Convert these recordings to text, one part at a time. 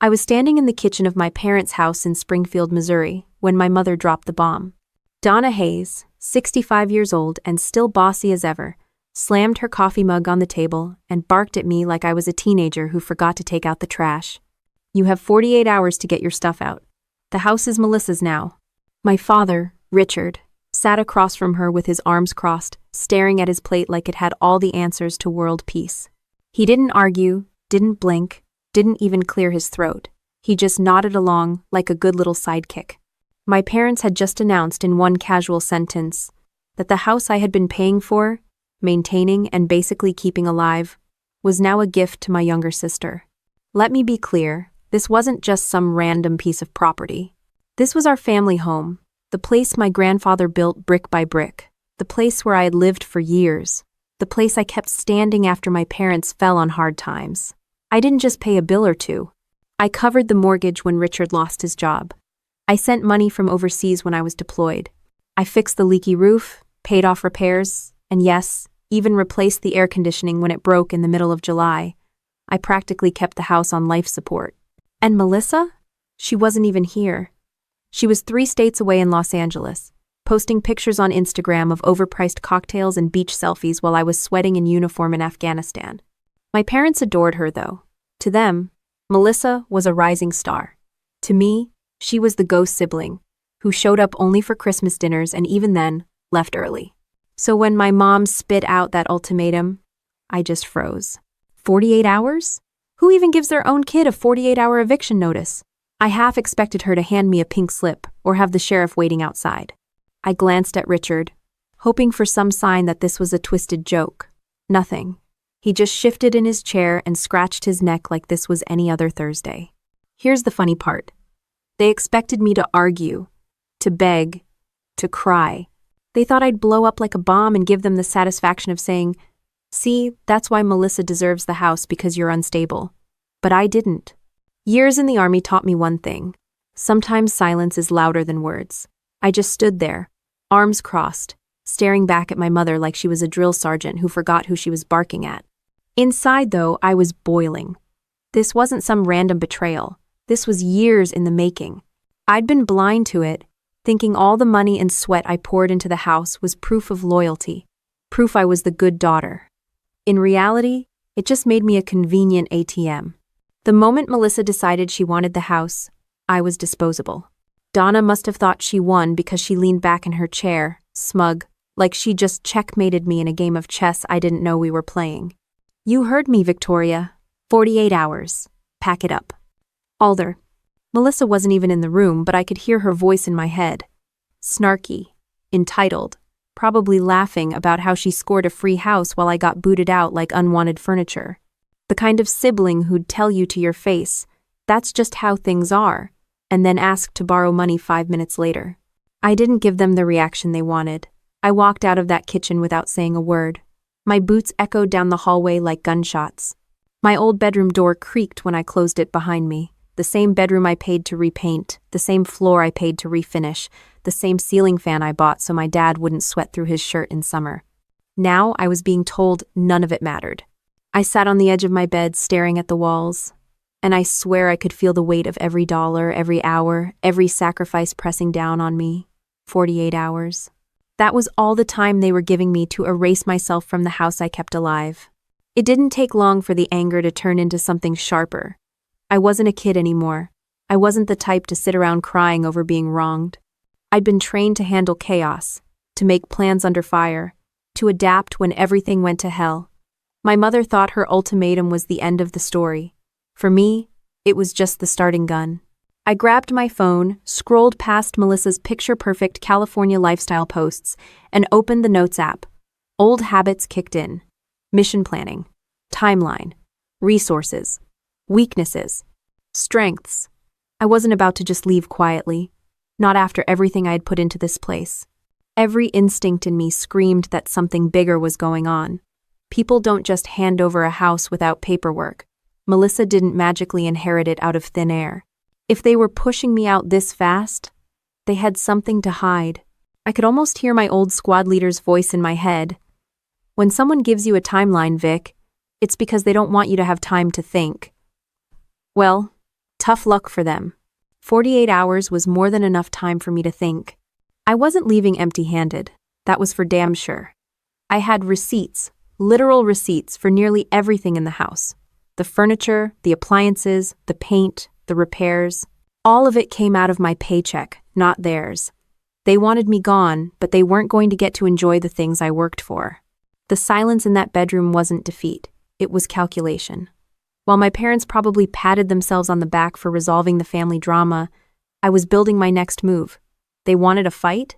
I was standing in the kitchen of my parents' house in Springfield, Missouri, when my mother dropped the bomb. Donna Hayes, 65 years old and still bossy as ever, slammed her coffee mug on the table and barked at me like I was a teenager who forgot to take out the trash. "You have 48 hours to get your stuff out. The house is Melissa's now." My father, Richard, sat across from her with his arms crossed, staring at his plate like it had all the answers to world peace. He didn't argue, didn't blink, didn't even clear his throat. He just nodded along like a good little sidekick. My parents had just announced in one casual sentence that the house I had been paying for, maintaining, and basically keeping alive was now a gift to my younger sister. Let me be clear, this wasn't just some random piece of property. This was our family home, the place my grandfather built brick by brick, the place where I had lived for years, the place I kept standing after my parents fell on hard times. I didn't just pay a bill or two. I covered the mortgage when Richard lost his job. I sent money from overseas when I was deployed. I fixed the leaky roof, paid off repairs, and yes, even replaced the air conditioning when it broke in the middle of July. I practically kept the house on life support. And Melissa? She wasn't even here. She was 3 states away in Los Angeles, posting pictures on Instagram of overpriced cocktails and beach selfies while I was sweating in uniform in Afghanistan. My parents adored her, though. To them, Melissa was a rising star. To me, she was the ghost sibling, who showed up only for Christmas dinners and even then, left early. So when my mom spit out that ultimatum, I just froze. 48 hours? Who even gives their own kid a 48-hour eviction notice? I half expected her to hand me a pink slip or have the sheriff waiting outside. I glanced at Richard, hoping for some sign that this was a twisted joke. Nothing. He just shifted in his chair and scratched his neck like this was any other Thursday. Here's the funny part. They expected me to argue, to beg, to cry. They thought I'd blow up like a bomb and give them the satisfaction of saying, "See, that's why Melissa deserves the house because you're unstable." But I didn't. Years in the Army taught me one thing. Sometimes silence is louder than words. I just stood there, arms crossed, staring back at my mother like she was a drill sergeant who forgot who she was barking at. Inside, though, I was boiling. This wasn't some random betrayal. This was years in the making. I'd been blind to it, thinking all the money and sweat I poured into the house was proof of loyalty, proof I was the good daughter. In reality, it just made me a convenient ATM. The moment Melissa decided she wanted the house, I was disposable. Donna must have thought she won because she leaned back in her chair, smug, like she just checkmated me in a game of chess I didn't know we were playing. "You heard me, Victoria. 48 hours. Pack it up." Alder. Melissa wasn't even in the room, but I could hear her voice in my head. Snarky, entitled, probably laughing about how she scored a free house while I got booted out like unwanted furniture. The kind of sibling who'd tell you to your face, "That's just how things are," and then ask to borrow money 5 minutes later. I didn't give them the reaction they wanted. I walked out of that kitchen without saying a word. My boots echoed down the hallway like gunshots. My old bedroom door creaked when I closed it behind me. The same bedroom I paid to repaint, the same floor I paid to refinish, the same ceiling fan I bought so my dad wouldn't sweat through his shirt in summer. Now I was being told none of it mattered. I sat on the edge of my bed staring at the walls, and I swear I could feel the weight of every dollar, every hour, every sacrifice pressing down on me. 48 hours. That was all the time they were giving me to erase myself from the house I kept alive. It didn't take long for the anger to turn into something sharper. I wasn't a kid anymore. I wasn't the type to sit around crying over being wronged. I'd been trained to handle chaos, to make plans under fire, to adapt when everything went to hell. My mother thought her ultimatum was the end of the story. For me, it was just the starting gun. I grabbed my phone, scrolled past Melissa's picture-perfect California lifestyle posts, and opened the Notes app. Old habits kicked in. Mission planning. Timeline. Resources. Weaknesses. Strengths. I wasn't about to just leave quietly. Not after everything I had put into this place. Every instinct in me screamed that something bigger was going on. People don't just hand over a house without paperwork. Melissa didn't magically inherit it out of thin air. If they were pushing me out this fast, they had something to hide. I could almost hear my old squad leader's voice in my head. "When someone gives you a timeline, Vic, it's because they don't want you to have time to think." Well, Tough luck for them. 48 hours was more than enough time for me to think. I wasn't leaving empty-handed. That was for damn sure. I had receipts, literal receipts for nearly everything in the house. The furniture, the appliances, the paint, the repairs. All of it came out of my paycheck, not theirs. They wanted me gone, but they weren't going to get to enjoy the things I worked for. The silence in that bedroom wasn't defeat. It was calculation. While my parents probably patted themselves on the back for resolving the family drama, I was building my next move. They wanted a fight?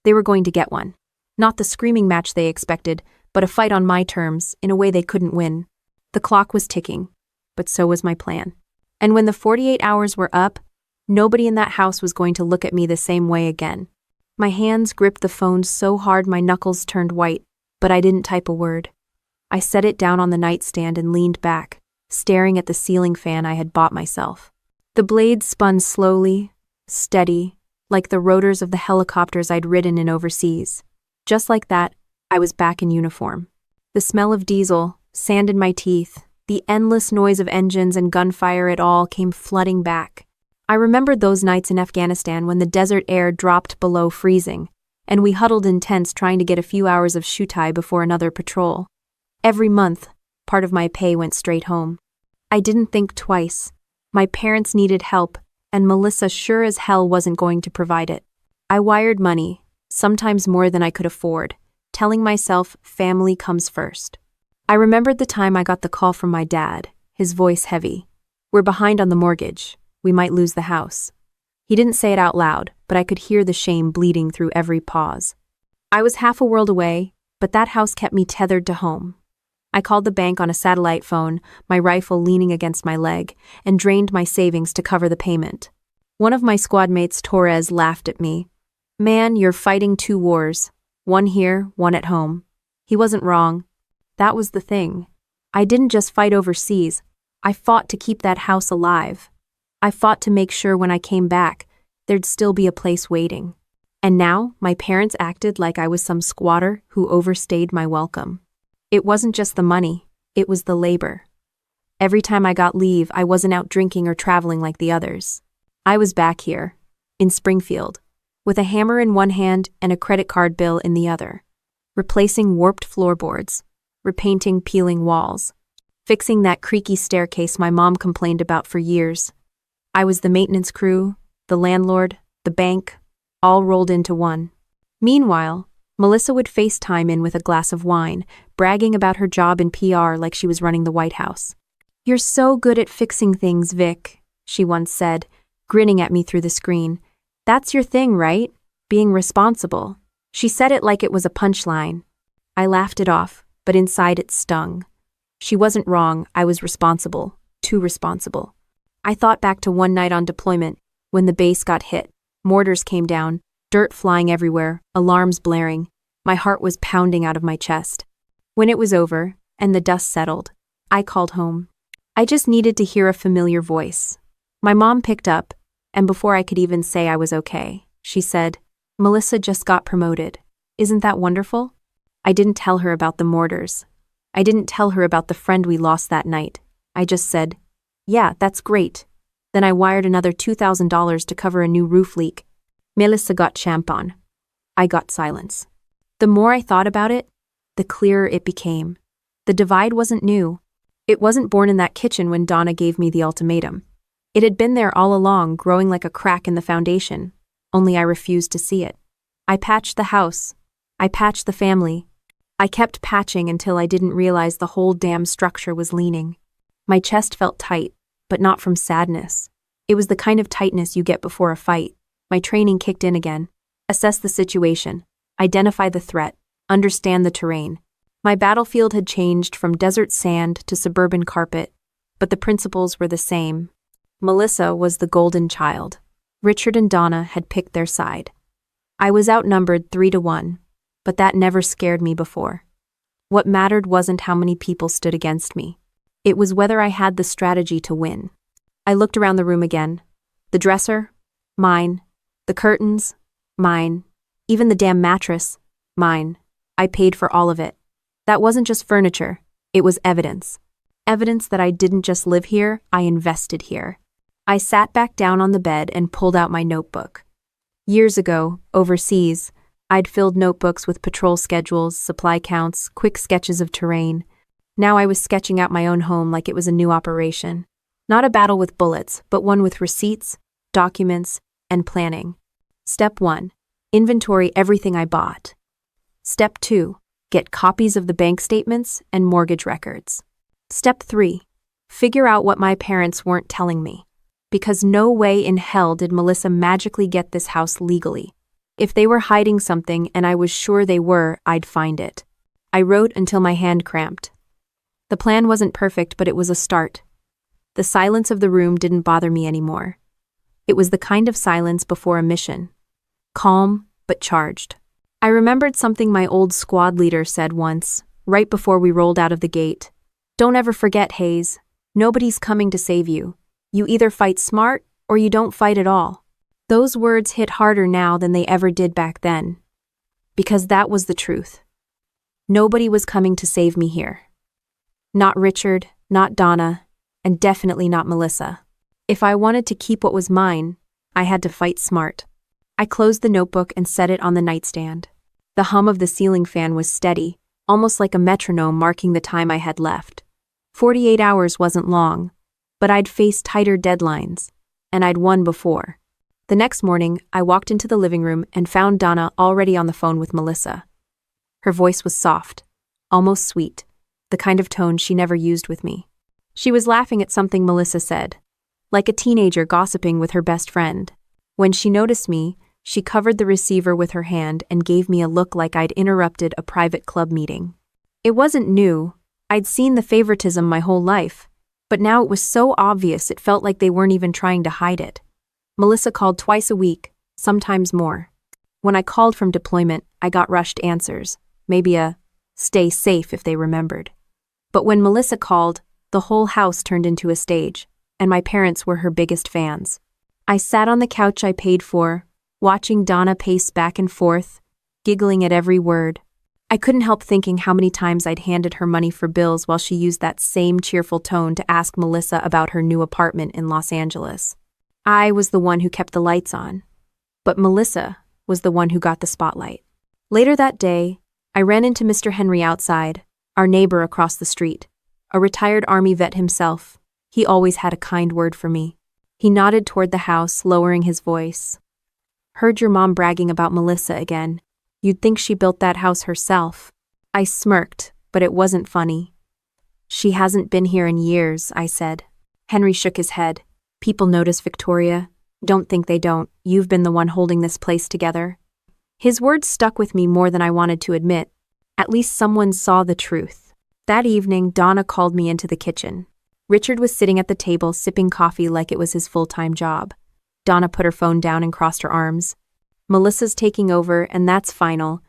They were going to get one. Not the screaming match they expected, but a fight on my terms, in a way they couldn't win. The clock was ticking, but so was my plan. And when the 48 hours were up, nobody in that house was going to look at me the same way again. My hands gripped the phone so hard my knuckles turned white, but I didn't type a word. I set it down on the nightstand and leaned back, staring at the ceiling fan I had bought myself. The blades spun slowly, steady, like the rotors of the helicopters I'd ridden in overseas. Just like that, I was back in uniform. The smell of diesel, sand in my teeth, the endless noise of engines and gunfire, it all came flooding back. I remembered those nights in Afghanistan when the desert air dropped below freezing, and we huddled in tents trying to get a few hours of shutai before another patrol. Every month, part of my pay went straight home. I didn't think twice. My parents needed help, and Melissa sure as hell wasn't going to provide it. I wired money, sometimes more than I could afford, telling myself family comes first. I remembered the time I got the call from my dad, his voice heavy. We're behind on the mortgage. We might lose the house. He didn't say it out loud, but I could hear the shame bleeding through every pause. I was half a world away, but that house kept me tethered to home. I called the bank on a satellite phone, my rifle leaning against my leg, and drained my savings to cover the payment. One of my squad mates, Torres, laughed at me. "Man, you're fighting two wars. One here, one at home." He wasn't wrong. That was the thing. I didn't just fight overseas. I fought to keep that house alive. I fought to make sure when I came back, there'd still be a place waiting. And now, my parents acted like I was some squatter who overstayed my welcome. It wasn't just the money, it was the labor. Every time I got leave, I wasn't out drinking or traveling like the others. I was back here, in Springfield, with a hammer in one hand and a credit card bill in the other, replacing warped floorboards, repainting peeling walls, fixing that creaky staircase my mom complained about for years. I was the maintenance crew, the landlord, the bank, all rolled into one. Meanwhile, Melissa would FaceTime in with a glass of wine, bragging about her job in PR like she was running the White House. "You're so good at fixing things, Vic," she once said, grinning at me through the screen. "That's your thing, right? Being responsible." She said it like it was a punchline. I laughed it off, but inside it stung. She wasn't wrong, I was responsible, too responsible. I thought back to one night on deployment, when the base got hit. Mortars came down, dirt flying everywhere, alarms blaring. My heart was pounding out of my chest. When it was over, and the dust settled, I called home. I just needed to hear a familiar voice. My mom picked up, and before I could even say I was okay, she said, "Melissa just got promoted. Isn't that wonderful?" I didn't tell her about the mortars. I didn't tell her about the friend we lost that night. I just said, "Yeah, that's great." Then I wired another $2,000 to cover a new roof leak. Melissa got champagne. I got silence. The more I thought about it, the clearer it became. The divide wasn't new. It wasn't born in that kitchen when Donna gave me the ultimatum. It had been there all along, growing like a crack in the foundation, only I refused to see it. I patched the house. I patched the family. I kept patching until I didn't realize the whole damn structure was leaning. My chest felt tight, but not from sadness. It was the kind of tightness you get before a fight. My training kicked in again. Assess the situation, identify the threat, understand the terrain. My battlefield had changed from desert sand to suburban carpet, but the principles were the same. Melissa was the golden child. Richard and Donna had picked their side. I was outnumbered 3-1, but that never scared me before. What mattered wasn't how many people stood against me. It was whether I had the strategy to win. I looked around the room again. The dresser? Mine. The curtains? Mine. Even the damn mattress? Mine. I paid for all of it. That wasn't just furniture. It was evidence. Evidence that I didn't just live here, I invested here. I sat back down on the bed and pulled out my notebook. Years ago, overseas, I'd filled notebooks with patrol schedules, supply counts, quick sketches of terrain. Now I was sketching out my own home like it was a new operation. Not a battle with bullets, but one with receipts, documents, and planning. Step 1. Inventory everything I bought. Step 2. Get copies of the bank statements and mortgage records. Step 3. Figure out what my parents weren't telling me. Because no way in hell did Melissa magically get this house legally. If they were hiding something and I was sure they were, I'd find it. I wrote until my hand cramped. The plan wasn't perfect, but it was a start. The silence of the room didn't bother me anymore. It was the kind of silence before a mission. Calm, but charged. I remembered something my old squad leader said once, right before we rolled out of the gate. Don't ever forget, Hayes. Nobody's coming to save you. You either fight smart, or you don't fight at all. Those words hit harder now than they ever did back then. Because that was the truth. Nobody was coming to save me here. Not Richard, not Donna, and definitely not Melissa. If I wanted to keep what was mine, I had to fight smart. I closed the notebook and set it on the nightstand. The hum of the ceiling fan was steady, almost like a metronome marking the time I had left. 48 hours wasn't long, but I'd faced tighter deadlines, and I'd won before. The next morning, I walked into the living room and found Donna already on the phone with Melissa. Her voice was soft, almost sweet, the kind of tone she never used with me. She was laughing at something Melissa said, like a teenager gossiping with her best friend. When she noticed me, she covered the receiver with her hand and gave me a look like I'd interrupted a private club meeting. It wasn't new. I'd seen the favoritism my whole life, but now it was so obvious it felt like they weren't even trying to hide it. Melissa called twice a week, sometimes more. When I called from deployment, I got rushed answers, maybe a stay safe if they remembered. But when Melissa called, the whole house turned into a stage, and my parents were her biggest fans. I sat on the couch I paid for, watching Donna pace back and forth, giggling at every word. I couldn't help thinking how many times I'd handed her money for bills while she used that same cheerful tone to ask Melissa about her new apartment in Los Angeles. I was the one who kept the lights on, but Melissa was the one who got the spotlight. Later that day, I ran into Mr. Henry outside, our neighbor across the street, a retired Army vet himself. He always had a kind word for me. He nodded toward the house, lowering his voice. Heard your mom bragging about Melissa again. You'd think she built that house herself. I smirked, but it wasn't funny. She hasn't been here in years, I said. Henry shook his head. People notice, Victoria. Don't think they don't. You've been the one holding this place together. His words stuck with me more than I wanted to admit. At least someone saw the truth. That evening, Donna called me into the kitchen. Richard was sitting at the table sipping coffee like it was his full-time job. Donna put her phone down and crossed her arms. Melissa's taking over, and that's final.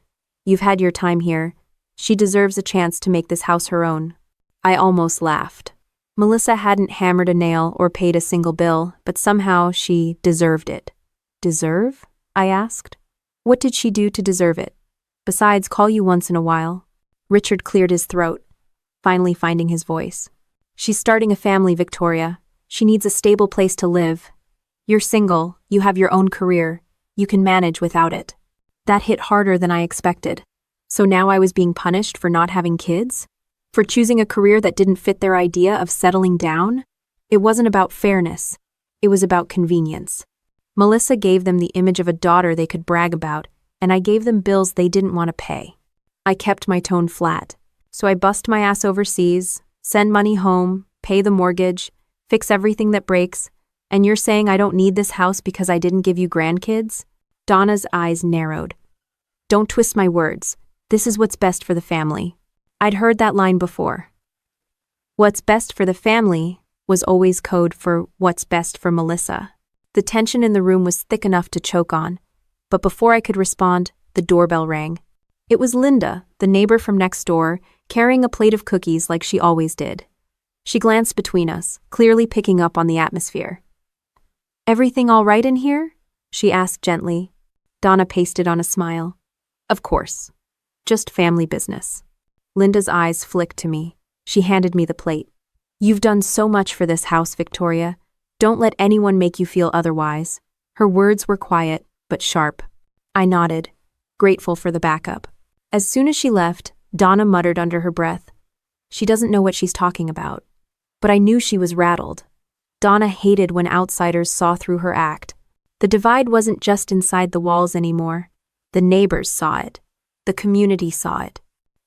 You've had your time here. She deserves a chance to make this house her own. I almost laughed. Melissa hadn't hammered a nail or paid a single bill, but somehow she deserved it. Deserve? I asked. What did she do to deserve it? Besides, call you once in a while. Richard cleared his throat, finally finding his voice. She's starting a family, Victoria. She needs a stable place to live. You're single, you have your own career. You can manage without it. That hit harder than I expected. So now I was being punished for not having kids? For choosing a career that didn't fit their idea of settling down? It wasn't about fairness. It was about convenience. Melissa gave them the image of a daughter they could brag about, and I gave them bills they didn't want to pay. I kept my tone flat. So I bust my ass overseas, send money home, pay the mortgage, fix everything that breaks, and you're saying I don't need this house because I didn't give you grandkids? Donna's eyes narrowed. Don't twist my words. This is what's best for the family. I'd heard that line before. What's best for the family was always code for what's best for Melissa. The tension in the room was thick enough to choke on, but before I could respond, the doorbell rang. It was Linda, the neighbor from next door, carrying a plate of cookies like she always did. She glanced between us, clearly picking up on the atmosphere. Everything all right in here? She asked gently. Donna pasted on a smile. Of course. Just family business. Linda's eyes flicked to me. She handed me the plate. You've done so much for this house, Victoria. Don't let anyone make you feel otherwise. Her words were quiet, but sharp. I nodded, grateful for the backup. As soon as she left, Donna muttered under her breath, "She doesn't know what she's talking about." But I knew she was rattled. Donna hated when outsiders saw through her act. The divide wasn't just inside the walls anymore. The neighbors saw it. The community saw it.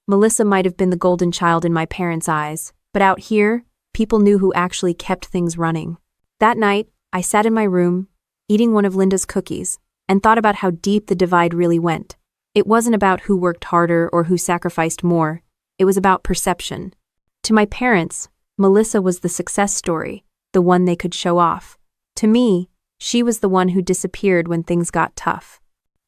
Melissa might have been the golden child in my parents' eyes, but out here, people knew who actually kept things running. That night, I sat in my room, eating one of Linda's cookies, and thought about how deep the divide really went. It wasn't about who worked harder or who sacrificed more. It was about perception. To my parents, Melissa was the success story, the one they could show off. To me, she was the one who disappeared when things got tough.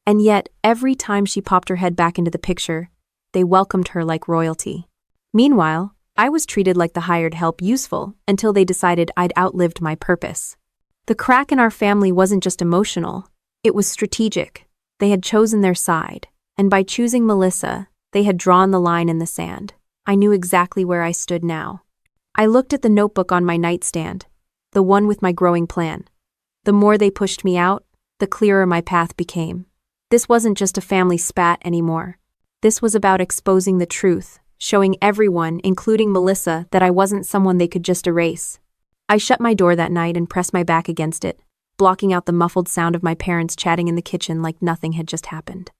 And yet, every time she popped her head back into the picture, they welcomed her like royalty. Meanwhile, I was treated like the hired help, useful, until they decided I'd outlived my purpose. The crack in our family wasn't just emotional, it was strategic. They had chosen their side, and by choosing Melissa, they had drawn the line in the sand. I knew exactly where I stood now. I looked at the notebook on my nightstand, the one with my growing plan. The more they pushed me out, the clearer my path became. This wasn't just a family spat anymore. This was about exposing the truth, showing everyone, including Melissa, that I wasn't someone they could just erase. I shut my door that night and pressed my back against it, blocking out the muffled sound of my parents chatting in the kitchen like nothing had just happened.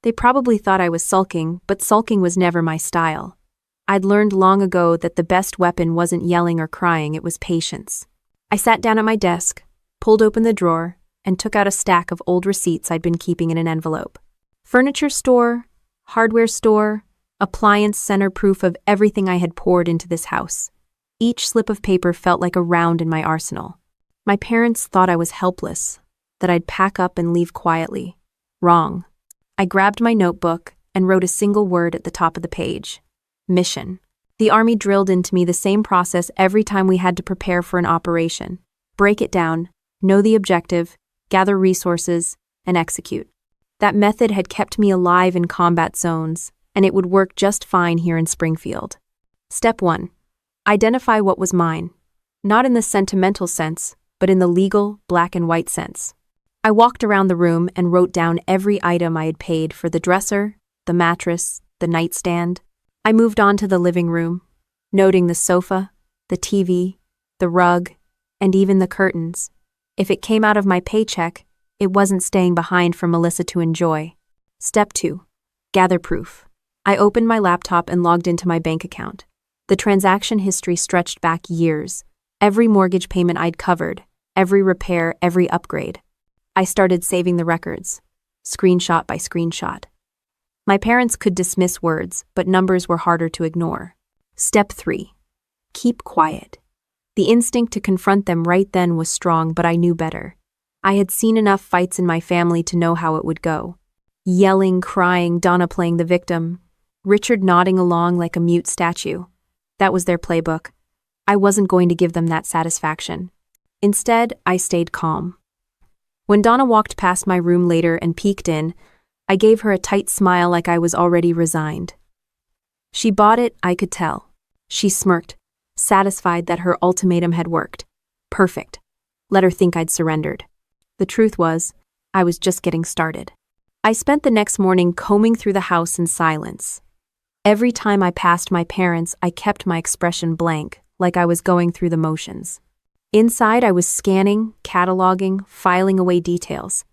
They probably thought I was sulking, but sulking was never my style. I'd learned long ago that the best weapon wasn't yelling or crying, it was patience. I sat down at my desk, pulled open the drawer, and took out a stack of old receipts I'd been keeping in an envelope. Furniture store, hardware store, appliance center, proof of everything I had poured into this house. Each slip of paper felt like a round in my arsenal. My parents thought I was helpless, that I'd pack up and leave quietly. Wrong. I grabbed my notebook and wrote a single word at the top of the page. Mission. The Army drilled into me the same process every time we had to prepare for an operation. Break it down, know the objective, gather resources, and execute. That method had kept me alive in combat zones, and it would work just fine here in Springfield. Step 1. Identify what was mine. Not in the sentimental sense, but in the legal, black and white sense. I walked around the room and wrote down every item I had paid for: the dresser, the mattress, the nightstand. I moved on to the living room, noting the sofa, the TV, the rug, and even the curtains. If it came out of my paycheck, it wasn't staying behind for Melissa to enjoy. Step 2. Gather proof. I opened my laptop and logged into my bank account. The transaction history stretched back years. Every mortgage payment I'd covered, every repair, every upgrade. I started saving the records, screenshot by screenshot. My parents could dismiss words, but numbers were harder to ignore. Step 3. Keep quiet. The instinct to confront them right then was strong, but I knew better. I had seen enough fights in my family to know how it would go. Yelling, crying, Donna playing the victim, Richard nodding along like a mute statue. That was their playbook. I wasn't going to give them that satisfaction. Instead, I stayed calm. When Donna walked past my room later and peeked in, I gave her a tight smile like I was already resigned. She bought it, I could tell. She smirked, satisfied that her ultimatum had worked. Perfect. Let her think I'd surrendered. The truth was, I was just getting started. I spent the next morning combing through the house in silence. Every time I passed my parents, I kept my expression blank, like I was going through the motions. Inside, I was scanning, cataloging, filing away details.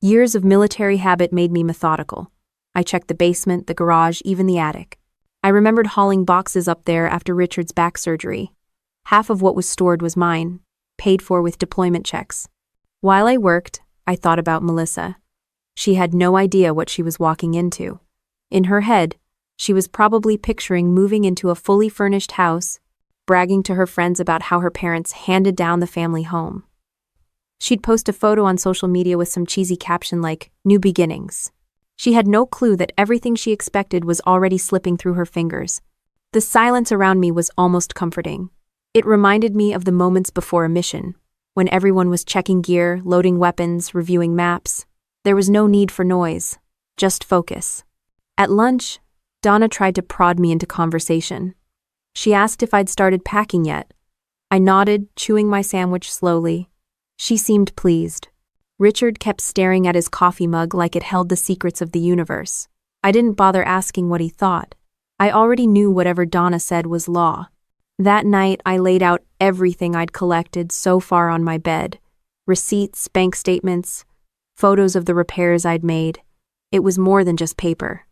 Years of military habit made me methodical. I checked the basement, the garage, even the attic. I remembered hauling boxes up there after Richard's back surgery. Half of what was stored was mine, paid for with deployment checks. While I worked, I thought about Melissa. She had no idea what she was walking into. In her head, she was probably picturing moving into a fully furnished house, bragging to her friends about how her parents handed down the family home. She'd post a photo on social media with some cheesy caption like, "New beginnings." She had no clue that everything she expected was already slipping through her fingers. The silence around me was almost comforting. It reminded me of the moments before a mission, when everyone was checking gear, loading weapons, reviewing maps. There was no need for noise, just focus. At lunch, Donna tried to prod me into conversation. She asked if I'd started packing yet. I nodded, chewing my sandwich slowly. She seemed pleased. Richard kept staring at his coffee mug like it held the secrets of the universe. I didn't bother asking what he thought. I already knew whatever Donna said was law. That night, I laid out everything I'd collected so far on my bed. Receipts, bank statements, photos of the repairs I'd made. It was more than just paper.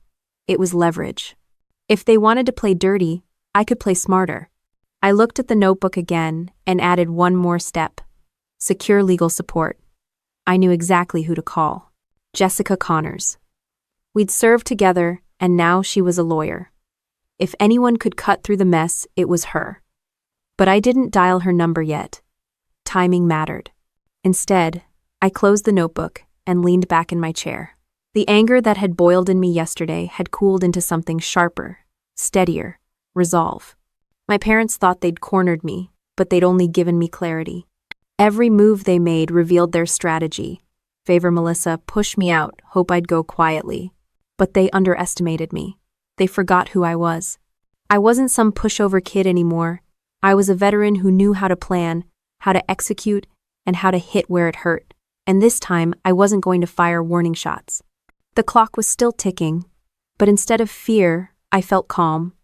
It was leverage. If they wanted to play dirty, I could play smarter. I looked at the notebook again and added one more step. Secure legal support. I knew exactly who to call. Jessica Connors. We'd served together, and now she was a lawyer. If anyone could cut through the mess, it was her. But I didn't dial her number yet. Timing mattered. Instead, I closed the notebook and leaned back in my chair. The anger that had boiled in me yesterday had cooled into something sharper, steadier, resolve. My parents thought they'd cornered me, but they'd only given me clarity. Every move they made revealed their strategy. Favor Melissa, push me out, hope I'd go quietly. But they underestimated me. They forgot who I was. I wasn't some pushover kid anymore. I was a veteran who knew how to plan, how to execute, and how to hit where it hurt. And this time, I wasn't going to fire warning shots. The clock was still ticking, but instead of fear, I felt calm.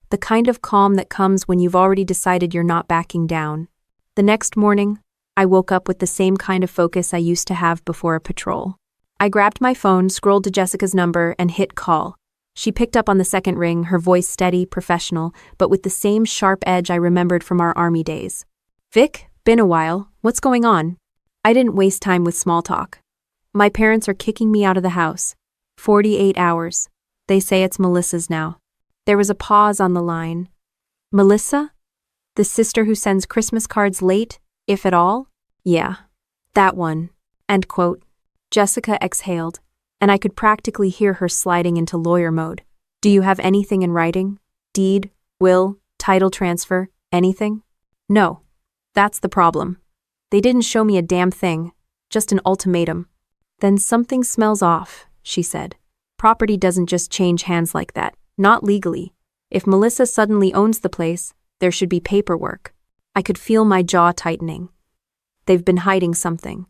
The kind of calm that comes when you've already decided you're not backing down. The next morning, I woke up with the same kind of focus I used to have before a patrol. I grabbed my phone, scrolled to Jessica's number, and hit call. She picked up on the second ring, her voice steady, professional, but with the same sharp edge I remembered from our army days. Vic, been a while. What's going on? I didn't waste time with small talk. My parents are kicking me out of the house. 48 hours. They say it's Melissa's now. There was a pause on the line. Melissa? The sister who sends Christmas cards late, if at all? Yeah. That one. End quote. Jessica exhaled, and I could practically hear her sliding into lawyer mode. Do you have anything in writing? Deed, will, title transfer, anything? No. That's the problem. They didn't show me a damn thing, just an ultimatum. Then something smells off, she said. Property doesn't just change hands like that, not legally. If Melissa suddenly owns the place, there should be paperwork. I could feel my jaw tightening. They've been hiding something.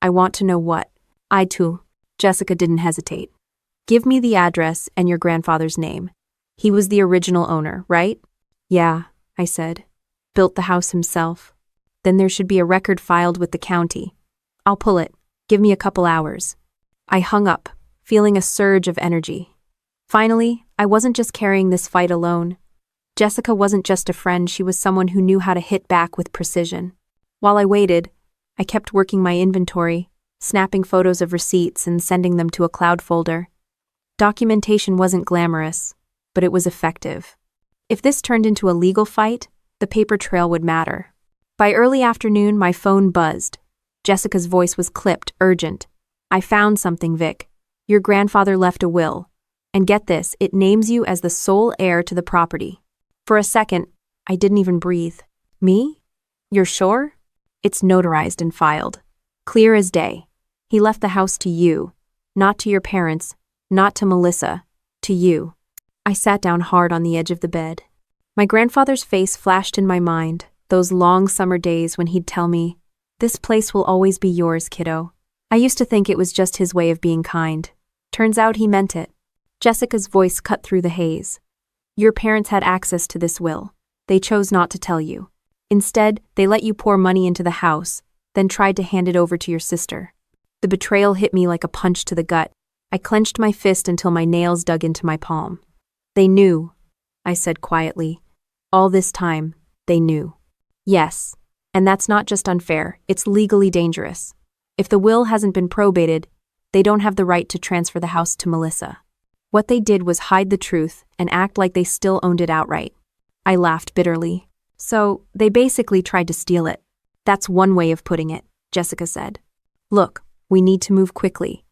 I want to know what. I too. Jessica didn't hesitate. Give me the address and your grandfather's name. He was the original owner, right? Yeah, I said. Built the house himself. Then there should be a record filed with the county. I'll pull it. Give me a couple hours. I hung up, feeling a surge of energy. Finally, I wasn't just carrying this fight alone. Jessica wasn't just a friend, she was someone who knew how to hit back with precision. While I waited, I kept working my inventory, snapping photos of receipts and sending them to a cloud folder. Documentation wasn't glamorous, but it was effective. If this turned into a legal fight, the paper trail would matter. By early afternoon, my phone buzzed. Jessica's voice was clipped, urgent. I found something, Vic. Your grandfather left a will. And get this, it names you as the sole heir to the property. For a second, I didn't even breathe. Me? You're sure? It's notarized and filed. Clear as day. He left the house to you. Not to your parents, not to Melissa. To you. I sat down hard on the edge of the bed. My grandfather's face flashed in my mind, those long summer days when he'd tell me, "This place will always be yours, kiddo." I used to think it was just his way of being kind. Turns out he meant it. Jessica's voice cut through the haze. Your parents had access to this will. They chose not to tell you. Instead, they let you pour money into the house, then tried to hand it over to your sister. The betrayal hit me like a punch to the gut. I clenched my fist until my nails dug into my palm. They knew, I said quietly. All this time, they knew. Yes, and that's not just unfair, it's legally dangerous. If the will hasn't been probated, they don't have the right to transfer the house to Melissa. What they did was hide the truth and act like they still owned it outright. I laughed bitterly. So, they basically tried to steal it. That's one way of putting it, Jessica said. Look, we need to move quickly.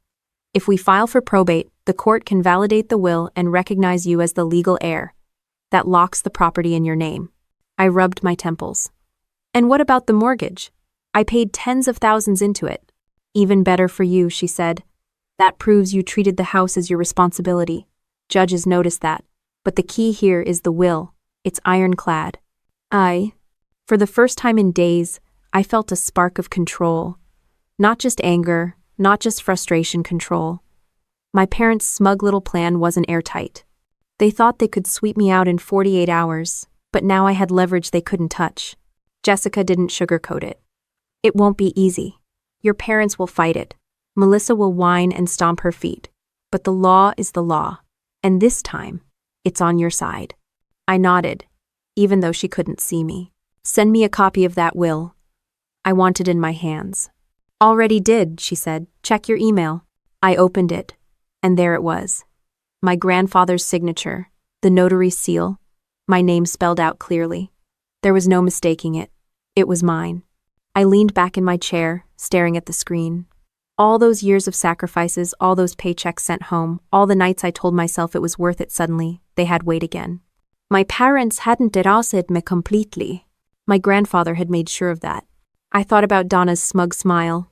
If we file for probate, the court can validate the will and recognize you as the legal heir. That locks the property in your name. I rubbed my temples. And what about the mortgage? I paid tens of thousands into it. Even better for you, she said. That proves you treated the house as your responsibility. Judges noticed that. But the key here is the will. It's ironclad. For the first time in days, I felt a spark of control, Not just anger, not just frustration, control. My parents' smug little plan wasn't airtight. They thought they could sweep me out in 48 hours, but now I had leverage they couldn't touch. Jessica didn't sugarcoat it. It won't be easy. Your parents will fight it. Melissa will whine and stomp her feet. But the law is the law. And this time, it's on your side. I nodded, even though she couldn't see me. Send me a copy of that will. I want it in my hands. Already did, she said. Check your email. I opened it, and there it was. My grandfather's signature, the notary's seal, my name spelled out clearly. There was no mistaking it. It was mine. I leaned back in my chair, staring at the screen. All those years of sacrifices, all those paychecks sent home, all the nights I told myself it was worth it suddenly, they had weight again. My parents hadn't erased me completely. My grandfather had made sure of that. I thought about Donna's smug smile,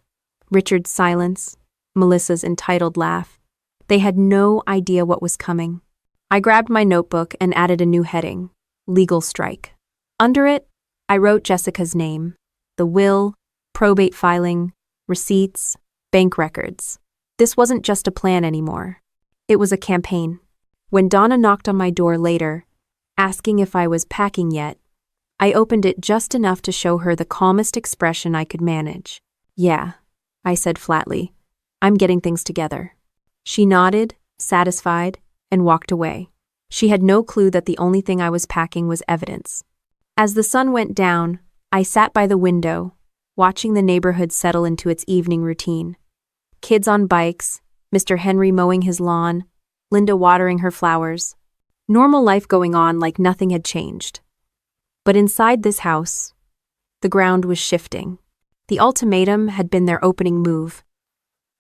Richard's silence, Melissa's entitled laugh. They had no idea what was coming. I grabbed my notebook and added a new heading, legal strike. Under it, I wrote Jessica's name, the will, probate filing, receipts, bank records. This wasn't just a plan anymore. It was a campaign. When Donna knocked on my door later, asking if I was packing yet, I opened it just enough to show her the calmest expression I could manage. Yeah, I said flatly. I'm getting things together. She nodded, satisfied, and walked away. She had no clue that the only thing I was packing was evidence. As the sun went down, I sat by the window, watching the neighborhood settle into its evening routine. Kids on bikes, Mr. Henry mowing his lawn, Linda watering her flowers. Normal life going on like nothing had changed. But inside this house, the ground was shifting. The ultimatum had been their opening move.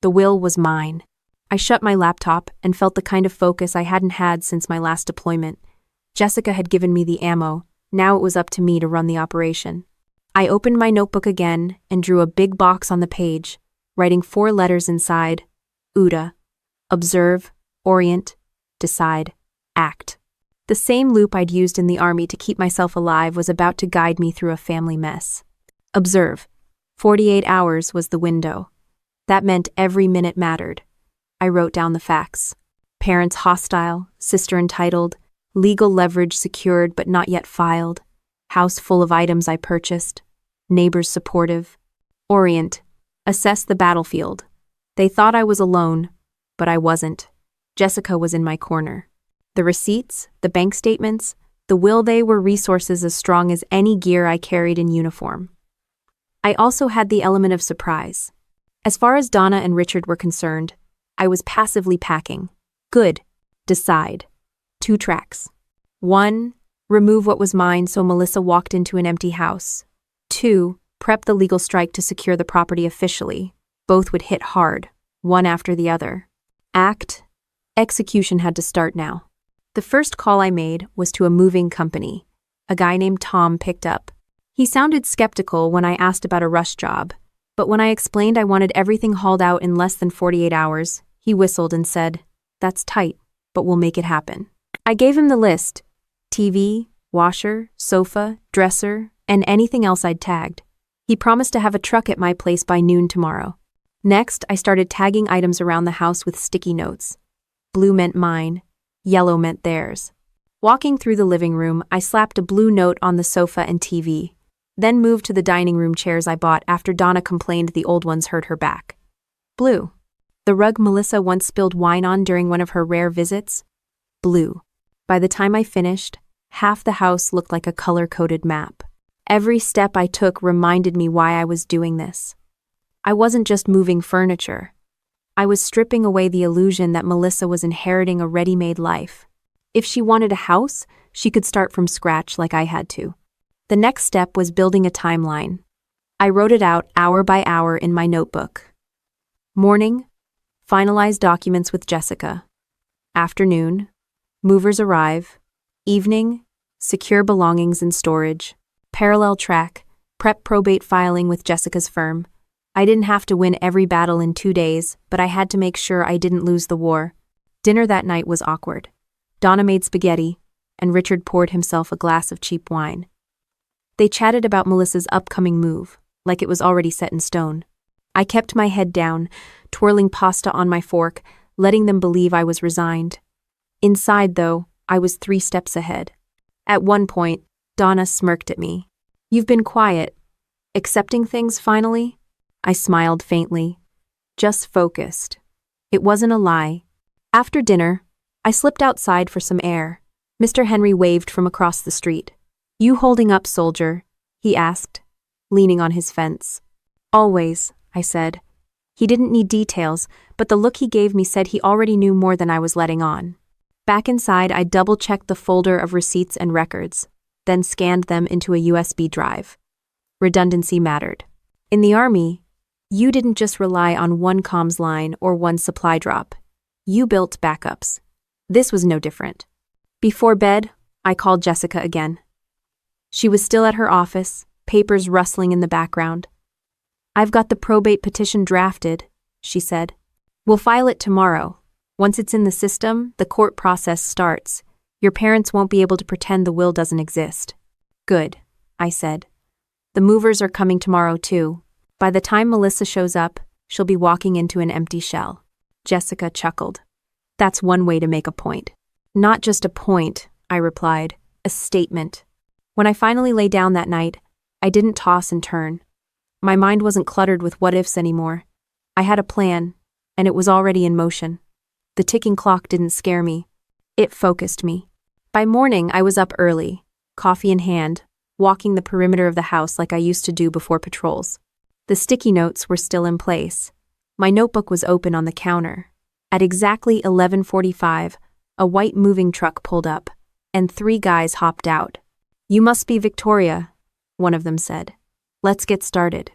The will was mine. I shut my laptop and felt the kind of focus I hadn't had since my last deployment. Jessica had given me the ammo. Now it was up to me to run the operation. I opened my notebook again and drew a big box on the page, writing 4 letters inside. UDA. Observe, orient, decide, act. The same loop I'd used in the army to keep myself alive was about to guide me through a family mess. Observe. 48 hours was the window. That meant every minute mattered. I wrote down the facts. Parents hostile, sister entitled, legal leverage secured but not yet filed, house full of items I purchased, neighbors supportive. Orient. Assess the battlefield. They thought I was alone, but I wasn't. Jessica was in my corner. The receipts, the bank statements, the will, they were resources as strong as any gear I carried in uniform. I also had the element of surprise. As far as Donna and Richard were concerned, I was passively packing. Good. Decide. 2 tracks. 1. Remove what was mine so Melissa walked into an empty house. 2. Prep the legal strike to secure the property officially. Both would hit hard, one after the other. Act. Execution had to start now. The first call I made was to a moving company. A guy named Tom picked up. He sounded skeptical when I asked about a rush job, but when I explained I wanted everything hauled out in less than 48 hours, he whistled and said, "That's tight, but we'll make it happen." I gave him the list: TV, washer, sofa, dresser, and anything else I'd tagged. He promised to have a truck at my place by noon tomorrow. Next, I started tagging items around the house with sticky notes. Blue meant mine, yellow meant theirs. Walking through the living room, I slapped a blue note on the sofa and TV, then moved to the dining room chairs I bought after Donna complained the old ones hurt her back. Blue. The rug Melissa once spilled wine on during one of her rare visits? Blue. By the time I finished, half the house looked like a color-coded map. Every step I took reminded me why I was doing this. I wasn't just moving furniture. I was stripping away the illusion that Melissa was inheriting a ready-made life. If she wanted a house, she could start from scratch like I had to. The next step was building a timeline. I wrote it out hour by hour in my notebook. Morning, finalize documents with Jessica. Afternoon, movers arrive. Evening, secure belongings in storage. Parallel track, prep probate filing with Jessica's firm. I didn't have to win every battle in 2 days, but I had to make sure I didn't lose the war. Dinner that night was awkward. Donna made spaghetti, and Richard poured himself a glass of cheap wine. They chatted about Melissa's upcoming move, like it was already set in stone. I kept my head down, twirling pasta on my fork, letting them believe I was resigned. Inside, though, I was 3 steps ahead. At one point, Donna smirked at me. "You've been quiet. Accepting things finally?" I smiled faintly. Just focused. It wasn't a lie. After dinner, I slipped outside for some air. Mr. Henry waved from across the street. "You holding up, soldier?" he asked, leaning on his fence. "Always," I said. He didn't need details, but the look he gave me said he already knew more than I was letting on. Back inside, I double-checked the folder of receipts and records, then scanned them into a USB drive. Redundancy mattered. In the Army, you didn't just rely on one comms line or one supply drop. You built backups. This was no different. Before bed, I called Jessica again. She was still at her office, papers rustling in the background. "I've got the probate petition drafted," she said. "We'll file it tomorrow. Once it's in the system, the court process starts. Your parents won't be able to pretend the will doesn't exist." "Good," I said. "The movers are coming tomorrow too. By the time Melissa shows up, she'll be walking into an empty shell." Jessica chuckled. "That's one way to make a point." "Not just a point," I replied, "a statement." When I finally lay down that night, I didn't toss and turn. My mind wasn't cluttered with what-ifs anymore. I had a plan, and it was already in motion. The ticking clock didn't scare me. It focused me. By morning, I was up early, coffee in hand, walking the perimeter of the house like I used to do before patrols. The sticky notes were still in place. My notebook was open on the counter. At exactly 11:45, a white moving truck pulled up, and 3 guys hopped out. "You must be Victoria," one of them said. "Let's get started."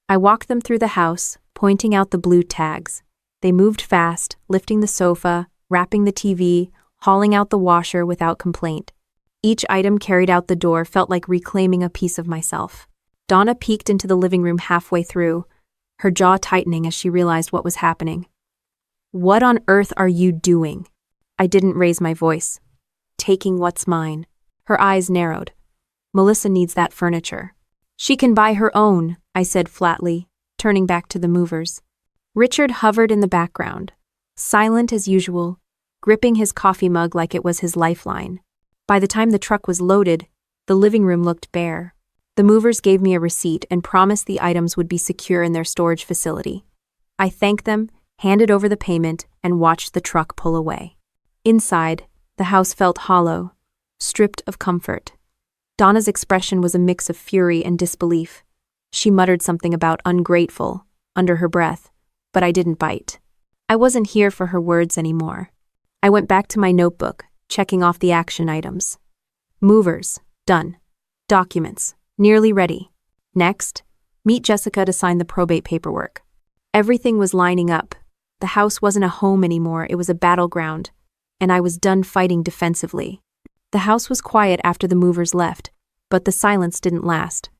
I walked them through the house, pointing out the blue tags. They moved fast, lifting the sofa, wrapping the TV, hauling out the washer without complaint. Each item carried out the door felt like reclaiming a piece of myself. Donna peeked into the living room halfway through, her jaw tightening as she realized what was happening. "What on earth are you doing?" I didn't raise my voice. "Taking what's mine." Her eyes narrowed. "Melissa needs that furniture." "She can buy her own," I said flatly, turning back to the movers. Richard hovered in the background, silent as usual, gripping his coffee mug like it was his lifeline. By the time the truck was loaded, the living room looked bare. The movers gave me a receipt and promised the items would be secure in their storage facility. I thanked them, handed over the payment, and watched the truck pull away. Inside, the house felt hollow, stripped of comfort. Donna's expression was a mix of fury and disbelief. She muttered something about ungrateful, under her breath, but I didn't bite. I wasn't here for her words anymore. I went back to my notebook, checking off the action items. Movers, done. Documents, nearly ready. Next, meet Jessica to sign the probate paperwork. Everything was lining up. The house wasn't a home anymore, it was a battleground, and I was done fighting defensively. The house was quiet after the movers left, but the silence didn't last.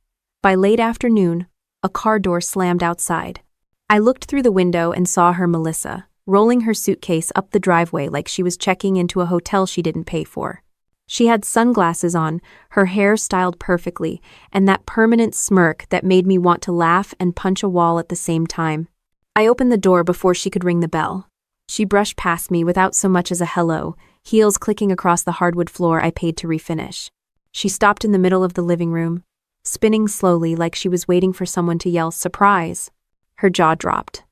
By late afternoon, a car door slammed outside. I looked through the window and saw her Melissa, rolling her suitcase up the driveway like she was checking into a hotel she didn't pay for. She had sunglasses on, her hair styled perfectly, and that permanent smirk that made me want to laugh and punch a wall at the same time. I opened the door before she could ring the bell. She brushed past me without so much as a hello, heels clicking across the hardwood floor I paid to refinish. She stopped in the middle of the living room, spinning slowly like she was waiting for someone to yell, "Surprise!" Her jaw dropped.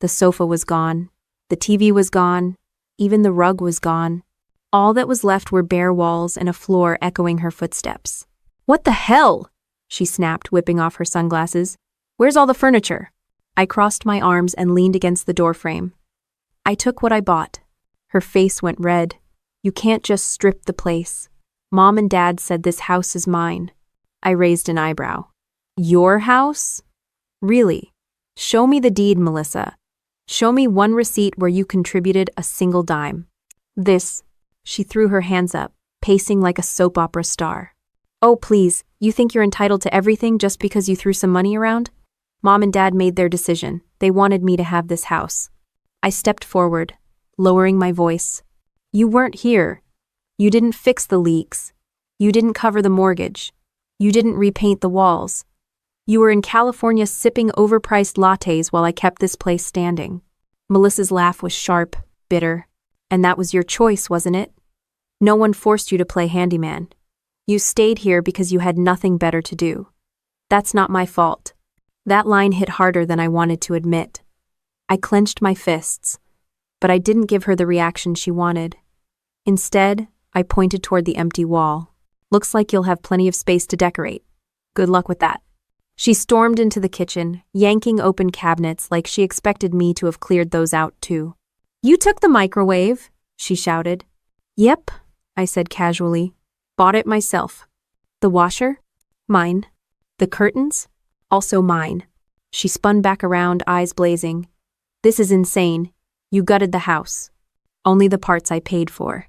The sofa was gone. The TV was gone. Even the rug was gone. All that was left were bare walls and a floor echoing her footsteps. "What the hell?" she snapped, whipping off her sunglasses. "Where's all the furniture?" I crossed my arms and leaned against the doorframe. "I took what I bought." Her face went red. "You can't just strip the place. Mom and Dad said this house is mine." I raised an eyebrow. "Your house? Really? Show me the deed, Melissa. Show me one receipt where you contributed a single dime." "This." She threw her hands up, pacing like a soap opera star. "Oh, please, you think you're entitled to everything just because you threw some money around? Mom and Dad made their decision. They wanted me to have this house." I stepped forward, lowering my voice. "You weren't here. You didn't fix the leaks. You didn't cover the mortgage. You didn't repaint the walls. You were in California sipping overpriced lattes while I kept this place standing. Melissa's laugh was sharp, bitter. And that was your choice, wasn't it? No one forced you to play handyman. You stayed here because you had nothing better to do. That's not my fault. That line hit harder than I wanted to admit. I clenched my fists, but I didn't give her the reaction she wanted. Instead, I pointed toward the empty wall. Looks like you'll have plenty of space to decorate. Good luck with that. She stormed into the kitchen, yanking open cabinets like she expected me to have cleared those out too. You took the microwave, she shouted. Yep, I said casually. Bought it myself. The washer? Mine. The curtains? Also mine. She spun back around, eyes blazing. This is insane. You gutted the house. Only the parts I paid for.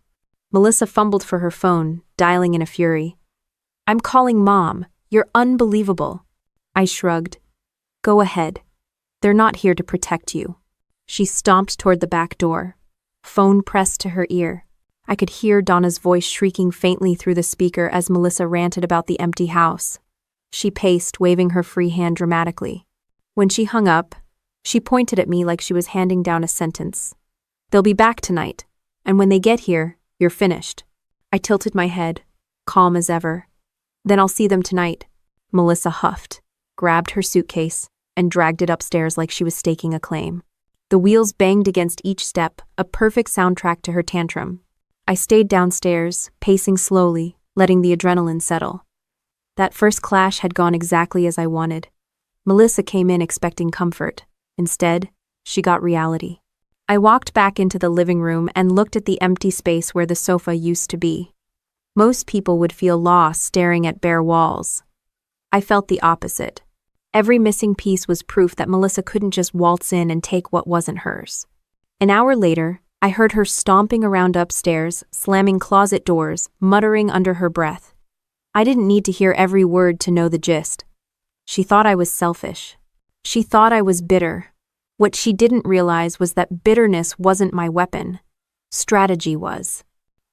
Melissa fumbled for her phone, dialing in a fury. I'm calling Mom. You're unbelievable. I shrugged. Go ahead. They're not here to protect you. She stomped toward the back door. Phone pressed to her ear. I could hear Donna's voice shrieking faintly through the speaker as Melissa ranted about the empty house. She paced, waving her free hand dramatically. When she hung up, she pointed at me like she was handing down a sentence. They'll be back tonight, and when they get here, you're finished. I tilted my head, calm as ever. Then I'll see them tonight. Melissa huffed, grabbed her suitcase, and dragged it upstairs like she was staking a claim. The wheels banged against each step, a perfect soundtrack to her tantrum. I stayed downstairs, pacing slowly, letting the adrenaline settle. That first clash had gone exactly as I wanted. Melissa came in expecting comfort. Instead, she got reality. I walked back into the living room and looked at the empty space where the sofa used to be. Most people would feel lost staring at bare walls. I felt the opposite. Every missing piece was proof that Melissa couldn't just waltz in and take what wasn't hers. An hour later, I heard her stomping around upstairs, slamming closet doors, muttering under her breath. I didn't need to hear every word to know the gist. She thought I was selfish. She thought I was bitter. What she didn't realize was that bitterness wasn't my weapon. Strategy was.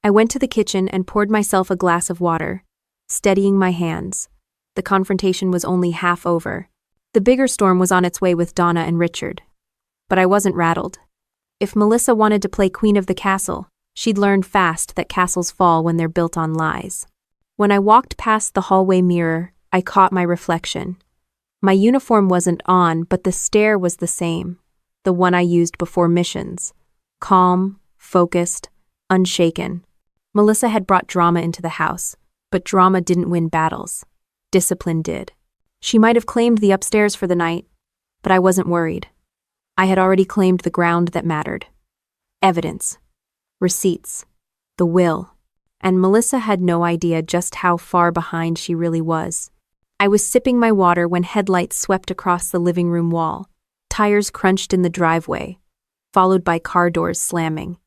I went to the kitchen and poured myself a glass of water, steadying my hands. The confrontation was only half over. The bigger storm was on its way with Donna and Richard. But I wasn't rattled. If Melissa wanted to play queen of the castle, she'd learned fast that castles fall when they're built on lies. When I walked past the hallway mirror, I caught my reflection. My uniform wasn't on, but the stare was the same. The one I used before missions. Calm, focused, unshaken. Melissa had brought drama into the house, but drama didn't win battles. Discipline did. She might have claimed the upstairs for the night, but I wasn't worried. I had already claimed the ground that mattered. Evidence. Receipts. The will. And Melissa had no idea just how far behind she really was. I was sipping my water when headlights swept across the living room wall. Tires crunched in the driveway, followed by car doors slamming.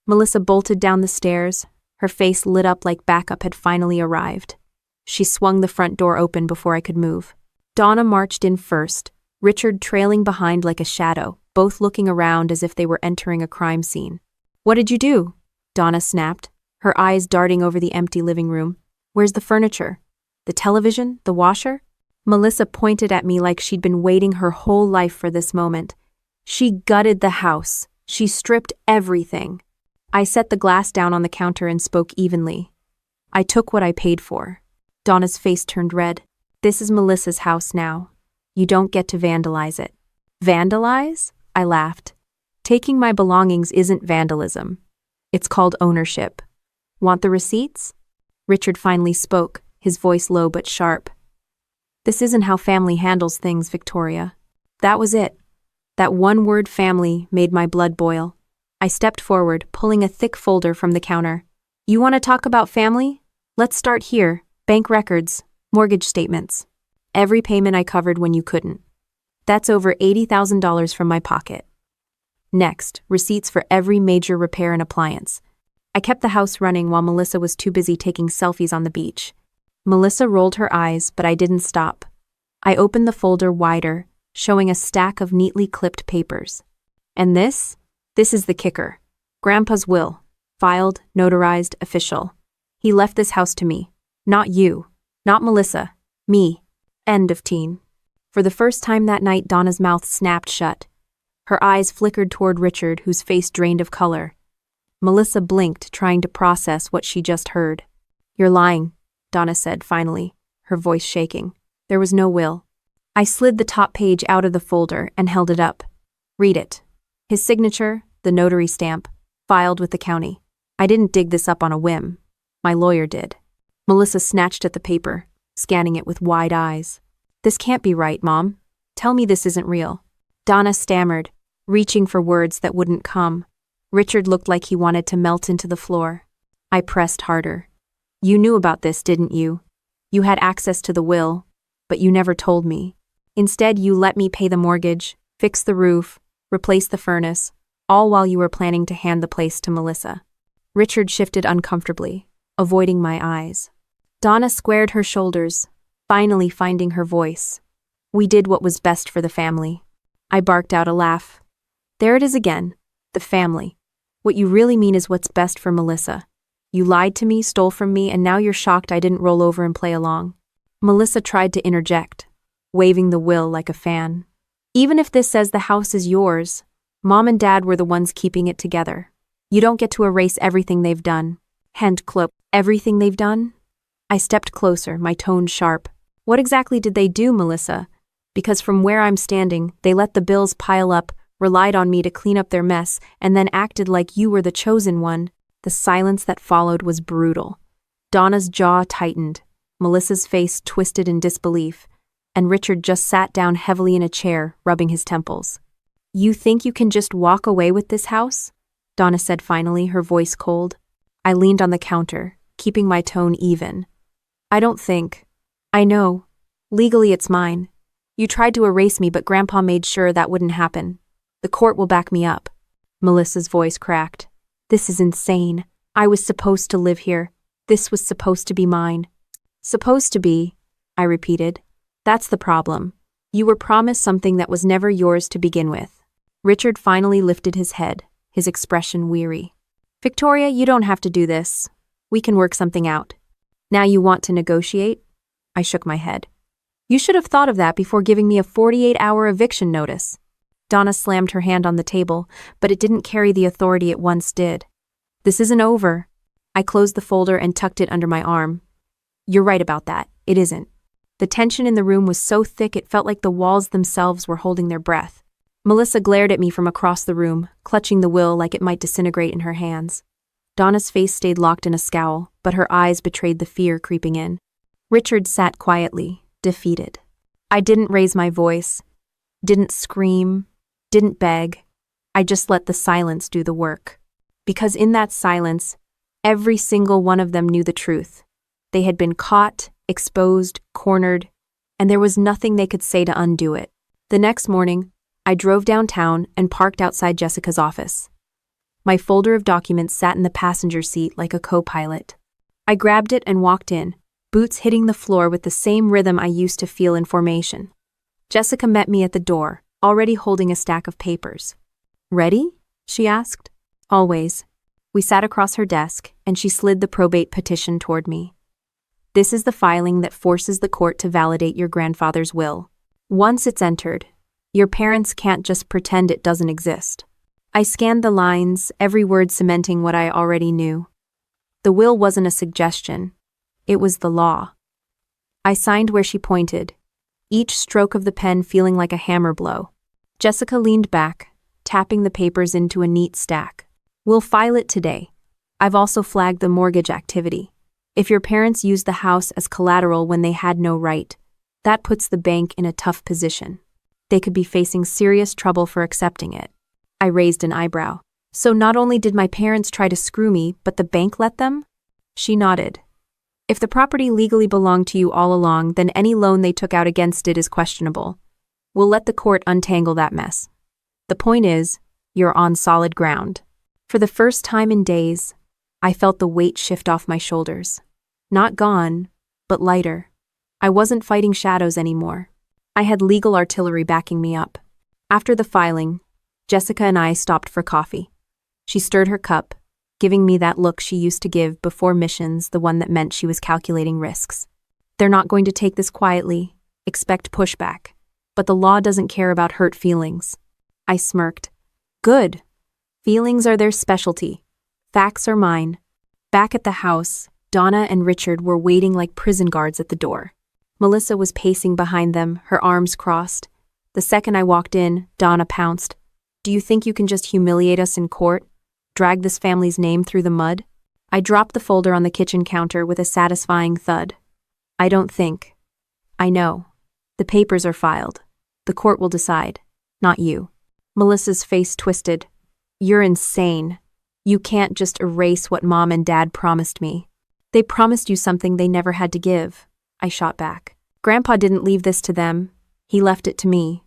Melissa bolted down the stairs, her face lit up like backup had finally arrived. She swung the front door open before I could move. Donna marched in first, Richard trailing behind like a shadow, both looking around as if they were entering a crime scene. What did you do? Donna snapped, her eyes darting over the empty living room. Where's the furniture? The television? The washer? Melissa pointed at me like she'd been waiting her whole life for this moment. She gutted the house. She stripped everything. I set the glass down on the counter and spoke evenly. I took what I paid for. Donna's face turned red. This is Melissa's house now. You don't get to vandalize it. Vandalize? I laughed. Taking my belongings isn't vandalism. It's called ownership. Want the receipts? Richard finally spoke, his voice low but sharp. This isn't how family handles things, Victoria. That was it. That one word family made my blood boil. I stepped forward, pulling a thick folder from the counter. You want to talk about family? Let's start here. Bank records, mortgage statements. Every payment I covered when you couldn't. That's over $80,000 from my pocket. Next, receipts for every major repair and appliance. I kept the house running while Melissa was too busy taking selfies on the beach. Melissa rolled her eyes, but I didn't stop. I opened the folder wider, showing a stack of neatly clipped papers. And this is the kicker. Grandpa's will. Filed, notarized, official. He left this house to me. Not you. Not Melissa. Me. End of teen. For the first time that night, Donna's mouth snapped shut. Her eyes flickered toward Richard, whose face drained of color. Melissa blinked, trying to process what she just heard. "You're lying," Donna said finally, her voice shaking. "There was no will." I slid the top page out of the folder and held it up. "Read it." His signature, the notary stamp, filed with the county. I didn't dig this up on a whim. My lawyer did. Melissa snatched at the paper, scanning it with wide eyes. "This can't be right, Mom. Tell me this isn't real." Donna stammered, reaching for words that wouldn't come. Richard looked like he wanted to melt into the floor. I pressed harder. "You knew about this, didn't you? You had access to the will, but you never told me. Instead, you let me pay the mortgage, fix the roof, replace the furnace, all while you were planning to hand the place to Melissa." Richard shifted uncomfortably, avoiding my eyes. Donna squared her shoulders, finally finding her voice. "We did what was best for the family." I barked out a laugh. "There it is again. The family. What you really mean is what's best for Melissa. You lied to me, stole from me, and now you're shocked I didn't roll over and play along." Melissa tried to interject, waving the will like a fan. "Even if this says the house is yours, Mom and Dad were the ones keeping it together. You don't get to erase everything they've done." Hand clop, "Everything they've done?" I stepped closer, my tone sharp. "What exactly did they do, Melissa? Because from where I'm standing, they let the bills pile up, relied on me to clean up their mess, and then acted like you were the chosen one." The silence that followed was brutal. Donna's jaw tightened, Melissa's face twisted in disbelief, and Richard just sat down heavily in a chair, rubbing his temples. "You think you can just walk away with this house?" Donna said finally, her voice cold. I leaned on the counter, keeping my tone even. "I don't think. I know. Legally it's mine. You tried to erase me, but Grandpa made sure that wouldn't happen. The court will back me up." Melissa's voice cracked. "This is insane. I was supposed to live here. This was supposed to be mine." "Supposed to be," I repeated. "That's the problem. You were promised something that was never yours to begin with." Richard finally lifted his head, his expression weary. "Victoria, you don't have to do this. We can work something out. Now you want to negotiate?" I shook my head. "You should have thought of that before giving me a 48-hour eviction notice." Donna slammed her hand on the table, but it didn't carry the authority it once did. "This isn't over." I closed the folder and tucked it under my arm. "You're right about that. It isn't." The tension in the room was so thick it felt like the walls themselves were holding their breath. Melissa glared at me from across the room, clutching the will like it might disintegrate in her hands. Donna's face stayed locked in a scowl, but her eyes betrayed the fear creeping in. Richard sat quietly, defeated. I didn't raise my voice, didn't scream, didn't beg. I just let the silence do the work. Because in that silence, every single one of them knew the truth. They had been caught, exposed, cornered, and there was nothing they could say to undo it. The next morning, I drove downtown and parked outside Jessica's office. My folder of documents sat in the passenger seat like a co-pilot. I grabbed it and walked in, boots hitting the floor with the same rhythm I used to feel in formation. Jessica met me at the door, already holding a stack of papers. "Ready?" she asked. "Always." We sat across her desk, and she slid the probate petition toward me. "This is the filing that forces the court to validate your grandfather's will. Once it's entered, your parents can't just pretend it doesn't exist." I scanned the lines, every word cementing what I already knew. The will wasn't a suggestion. It was the law. I signed where she pointed, each stroke of the pen feeling like a hammer blow. Jessica leaned back, tapping the papers into a neat stack. "We'll file it today. I've also flagged the mortgage activity. If your parents used the house as collateral when they had no right, that puts the bank in a tough position. They could be facing serious trouble for accepting it." I raised an eyebrow. "So not only did my parents try to screw me, but the bank let them?" She nodded. "If the property legally belonged to you all along, then any loan they took out against it is questionable. We'll let the court untangle that mess. The point is, you're on solid ground." For the first time in days, I felt the weight shift off my shoulders. Not gone, but lighter. I wasn't fighting shadows anymore. I had legal artillery backing me up. After the filing, Jessica and I stopped for coffee. She stirred her cup, giving me that look she used to give before missions, the one that meant she was calculating risks. "They're not going to take this quietly. Expect pushback." but the law doesn't care about hurt feelings. I smirked. Good. Feelings are their specialty. Facts are mine. Back at the house, Donna and Richard were waiting like prison guards at the door. Melissa was pacing behind them, her arms crossed. The second I walked in, Donna pounced. Do you think you can just humiliate us in court? Drag this family's name through the mud? I dropped the folder on the kitchen counter with a satisfying thud. I don't think. I know. The papers are filed. The court will decide. Not you. Melissa's face twisted. You're insane. You can't just erase what Mom and Dad promised me. They promised you something they never had to give. I shot back. Grandpa didn't leave this to them. He left it to me.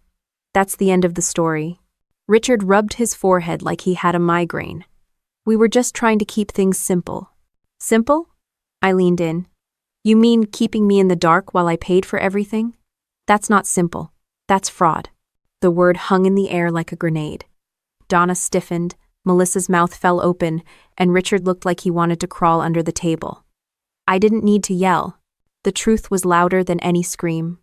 That's the end of the story. Richard rubbed his forehead like he had a migraine. We were just trying to keep things simple. Simple? I leaned in. You mean keeping me in the dark while I paid for everything? That's not simple. That's fraud. The word hung in the air like a grenade. Donna stiffened, Melissa's mouth fell open, and Richard looked like he wanted to crawl under the table. I didn't need to yell. The truth was louder than any scream.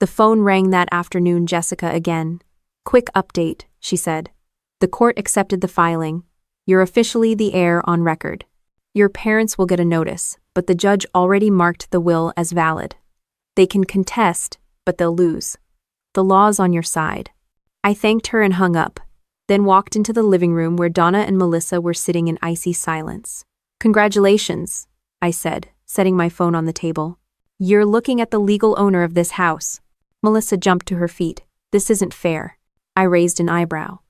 The phone rang that afternoon. Jessica again. Quick update, she said. The court accepted the filing. You're officially the heir on record. Your parents will get a notice, but the judge already marked the will as valid. They can contest, but they'll lose. The law's on your side. I thanked her and hung up, then walked into the living room where Donna and Melissa were sitting in icy silence. Congratulations, I said, setting my phone on the table. You're looking at the legal owner of this house. Melissa jumped to her feet. This isn't fair. I raised an eyebrow.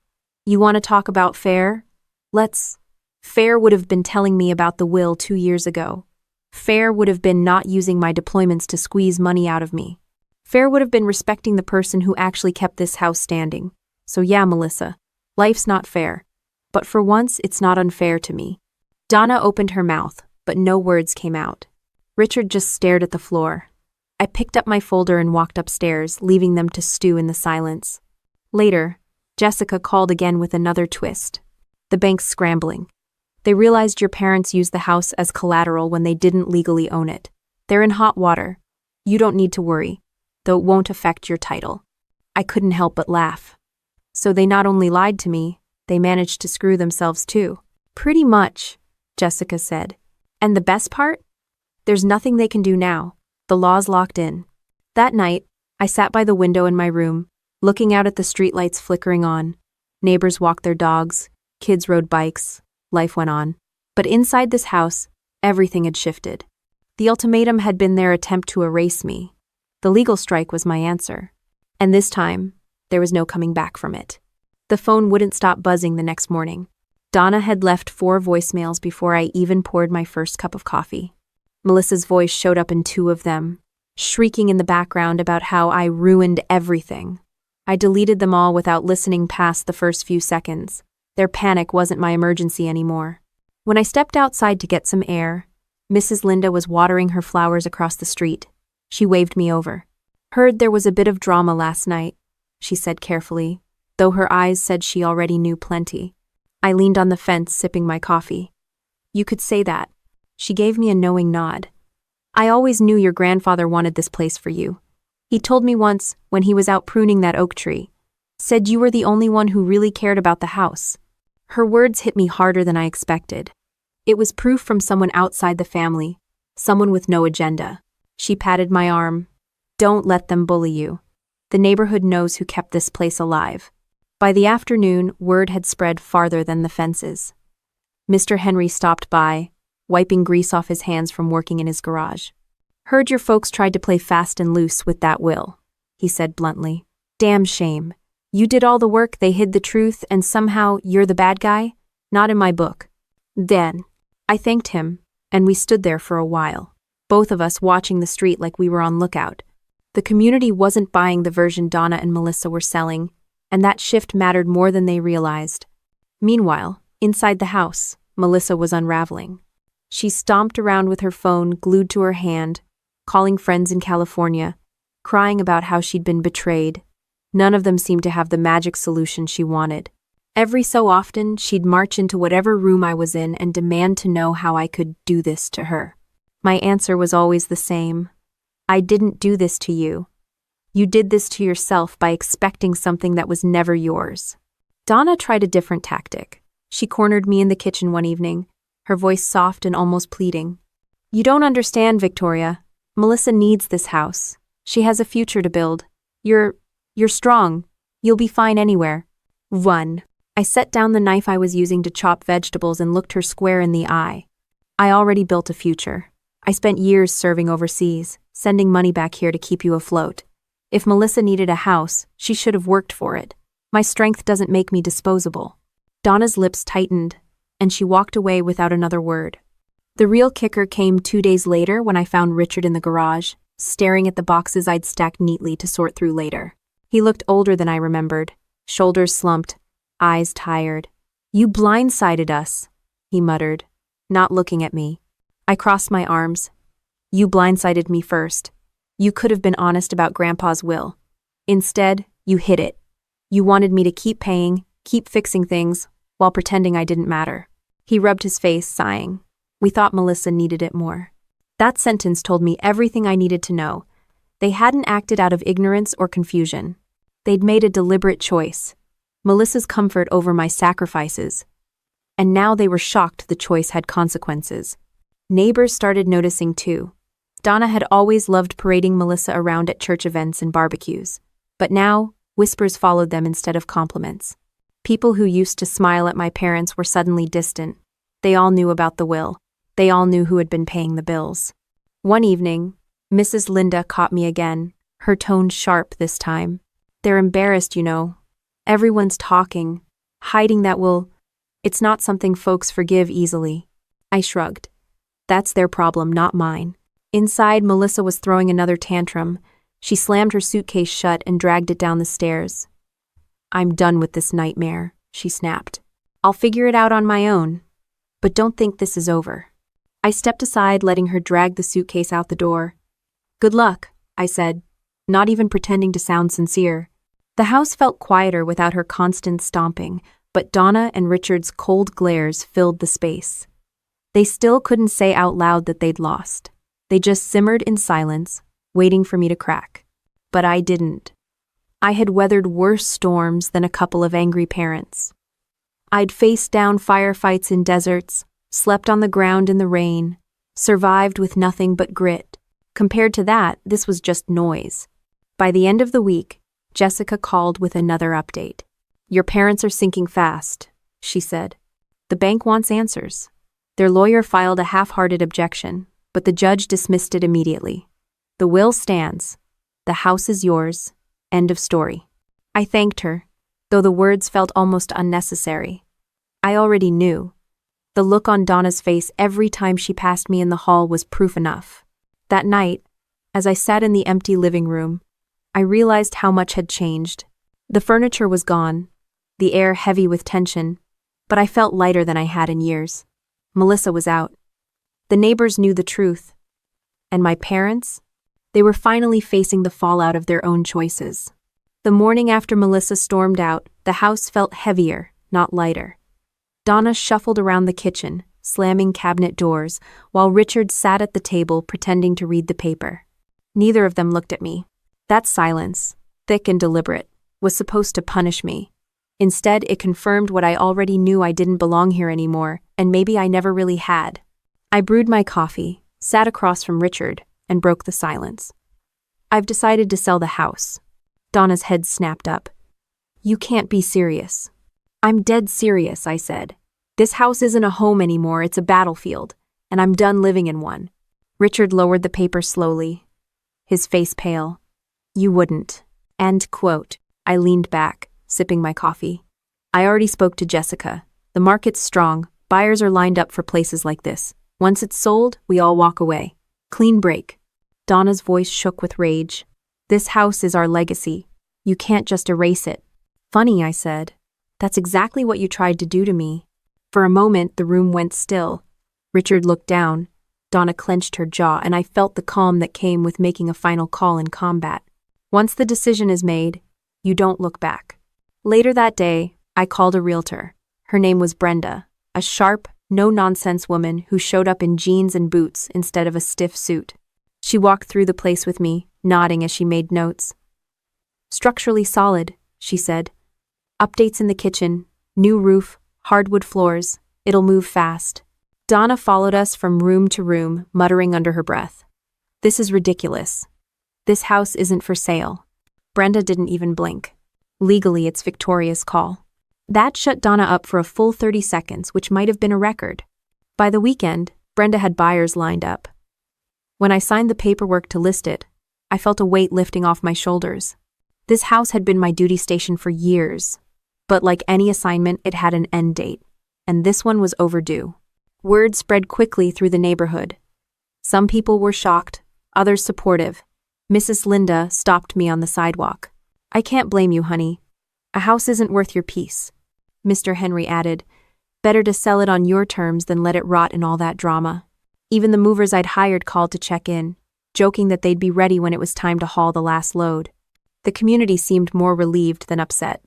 You want to talk about fair? Let's. Fair would have been telling me about the will 2 years ago. Fair would have been not using my deployments to squeeze money out of me. Fair would have been respecting the person who actually kept this house standing. So yeah, Melissa, life's not fair. But for once, it's not unfair to me. Donna opened her mouth, but no words came out. Richard just stared at the floor. I picked up my folder and walked upstairs, leaving them to stew in the silence. Later, Jessica called again with another twist. The bank's scrambling. They realized your parents used the house as collateral when they didn't legally own it. They're in hot water. You don't need to worry, though it won't affect your title. I couldn't help but laugh. So they not only lied to me, they managed to screw themselves too. Pretty much, Jessica said. And the best part? There's nothing they can do now. The law's locked in. That night, I sat by the window in my room, looking out at the streetlights flickering on. Neighbors walked their dogs, kids rode bikes, life went on. But inside this house, everything had shifted. The ultimatum had been their attempt to erase me. The legal strike was my answer. And this time, there was no coming back from it. The phone wouldn't stop buzzing the next morning. Donna had left 4 voicemails before I even poured my first cup of coffee. Melissa's voice showed up in 2 of them, shrieking in the background about how I ruined everything. I deleted them all without listening past the first few seconds. Their panic wasn't my emergency anymore. When I stepped outside to get some air, Mrs. Linda was watering her flowers across the street. She waved me over. Heard there was a bit of drama last night, she said carefully, though her eyes said she already knew plenty. I leaned on the fence, sipping my coffee. You could say that. She gave me a knowing nod. I always knew your grandfather wanted this place for you. He told me once, when he was out pruning that oak tree, said you were the only one who really cared about the house. Her words hit me harder than I expected. It was proof from someone outside the family, someone with no agenda. She patted my arm. Don't let them bully you. The neighborhood knows who kept this place alive. By the afternoon, word had spread farther than the fences. Mr. Henry stopped by, wiping grease off his hands from working in his garage. Heard your folks tried to play fast and loose with that will, he said bluntly. Damn shame. You did all the work, they hid the truth, and somehow you're the bad guy? Not in my book. Then, I thanked him, and we stood there for a while, both of us watching the street like we were on lookout. The community wasn't buying the version Donna and Melissa were selling, and that shift mattered more than they realized. Meanwhile, inside the house, Melissa was unraveling. She stomped around with her phone glued to her hand, calling friends in California, crying about how she'd been betrayed. None of them seemed to have the magic solution she wanted. Every so often, she'd march into whatever room I was in and demand to know how I could do this to her. My answer was always the same. I didn't do this to you. You did this to yourself by expecting something that was never yours. Donna tried a different tactic. She cornered me in the kitchen one evening, her voice soft and almost pleading. You don't understand, Victoria. Melissa needs this house. She has a future to build. You're strong. You'll be fine anywhere. Run. I set down the knife I was using to chop vegetables and looked her square in the eye. I already built a future. I spent years serving overseas, sending money back here to keep you afloat. If Melissa needed a house, she should have worked for it. My strength doesn't make me disposable. Donna's lips tightened, and she walked away without another word. The real kicker came 2 days later when I found Richard in the garage, staring at the boxes I'd stacked neatly to sort through later. He looked older than I remembered, shoulders slumped, eyes tired. You blindsided us, he muttered, not looking at me. I crossed my arms. You blindsided me first. You could have been honest about Grandpa's will. Instead, you hid it. You wanted me to keep paying, keep fixing things, while pretending I didn't matter. He rubbed his face, sighing. We thought Melissa needed it more. That sentence told me everything I needed to know. They hadn't acted out of ignorance or confusion. They'd made a deliberate choice. Melissa's comfort over my sacrifices. And now they were shocked the choice had consequences. Neighbors started noticing too. Donna had always loved parading Melissa around at church events and barbecues. But now, whispers followed them instead of compliments. People who used to smile at my parents were suddenly distant. They all knew about the will. They all knew who had been paying the bills. One evening, Mrs. Linda caught me again, her tone sharp this time. They're embarrassed, you know. Everyone's talking, hiding that will. It's not something folks forgive easily. I shrugged. That's their problem, not mine. Inside, Melissa was throwing another tantrum. She slammed her suitcase shut and dragged it down the stairs. I'm done with this nightmare, she snapped. I'll figure it out on my own. But don't think this is over. I stepped aside, letting her drag the suitcase out the door. Good luck, I said, not even pretending to sound sincere. The house felt quieter without her constant stomping, but Donna and Richard's cold glares filled the space. They still couldn't say out loud that they'd lost. They just simmered in silence, waiting for me to crack. But I didn't. I had weathered worse storms than a couple of angry parents. I'd faced down firefights in deserts, slept on the ground in the rain, survived with nothing but grit. Compared to that, this was just noise. By the end of the week, Jessica called with another update. Your parents are sinking fast, she said. The bank wants answers. Their lawyer filed a half-hearted objection, but the judge dismissed it immediately. The will stands. The house is yours. End of story. I thanked her, though the words felt almost unnecessary. I already knew. The look on Donna's face every time she passed me in the hall was proof enough. That night, as I sat in the empty living room, I realized how much had changed. The furniture was gone, the air heavy with tension, but I felt lighter than I had in years. Melissa was out. The neighbors knew the truth. And my parents? They were finally facing the fallout of their own choices. The morning after Melissa stormed out, the house felt heavier, not lighter. Donna shuffled around the kitchen, slamming cabinet doors, while Richard sat at the table pretending to read the paper. Neither of them looked at me. That silence, thick and deliberate, was supposed to punish me. Instead, it confirmed what I already knew: I didn't belong here anymore, and maybe I never really had. I brewed my coffee, sat across from Richard, and broke the silence. I've decided to sell the house. Donna's head snapped up. You can't be serious. I'm dead serious, I said. This house isn't a home anymore, it's a battlefield, and I'm done living in one. Richard lowered the paper slowly, his face pale. You wouldn't. End quote. I leaned back, sipping my coffee. I already spoke to Jessica. The market's strong. Buyers are lined up for places like this. Once it's sold, we all walk away. Clean break. Donna's voice shook with rage. This house is our legacy. You can't just erase it. Funny, I said. That's exactly what you tried to do to me. For a moment, the room went still. Richard looked down. Donna clenched her jaw, and I felt the calm that came with making a final call in combat. Once the decision is made, you don't look back. Later that day, I called a realtor. Her name was Brenda, a sharp, no-nonsense woman who showed up in jeans and boots instead of a stiff suit. She walked through the place with me, nodding as she made notes. Structurally solid, she said. Updates in the kitchen, new roof, hardwood floors. It'll move fast. Donna followed us from room to room, muttering under her breath. This is ridiculous. This house isn't for sale. Brenda didn't even blink. Legally, it's Victoria's call. That shut Donna up for a full 30 seconds, which might have been a record. By the weekend, Brenda had buyers lined up. When I signed the paperwork to list it, I felt a weight lifting off my shoulders. This house had been my duty station for years. But like any assignment, it had an end date. And this one was overdue. Word spread quickly through the neighborhood. Some people were shocked, others supportive. Mrs. Linda stopped me on the sidewalk. I can't blame you, honey. A house isn't worth your peace. Mr. Henry added, better to sell it on your terms than let it rot in all that drama. Even the movers I'd hired called to check in, joking that they'd be ready when it was time to haul the last load. The community seemed more relieved than upset,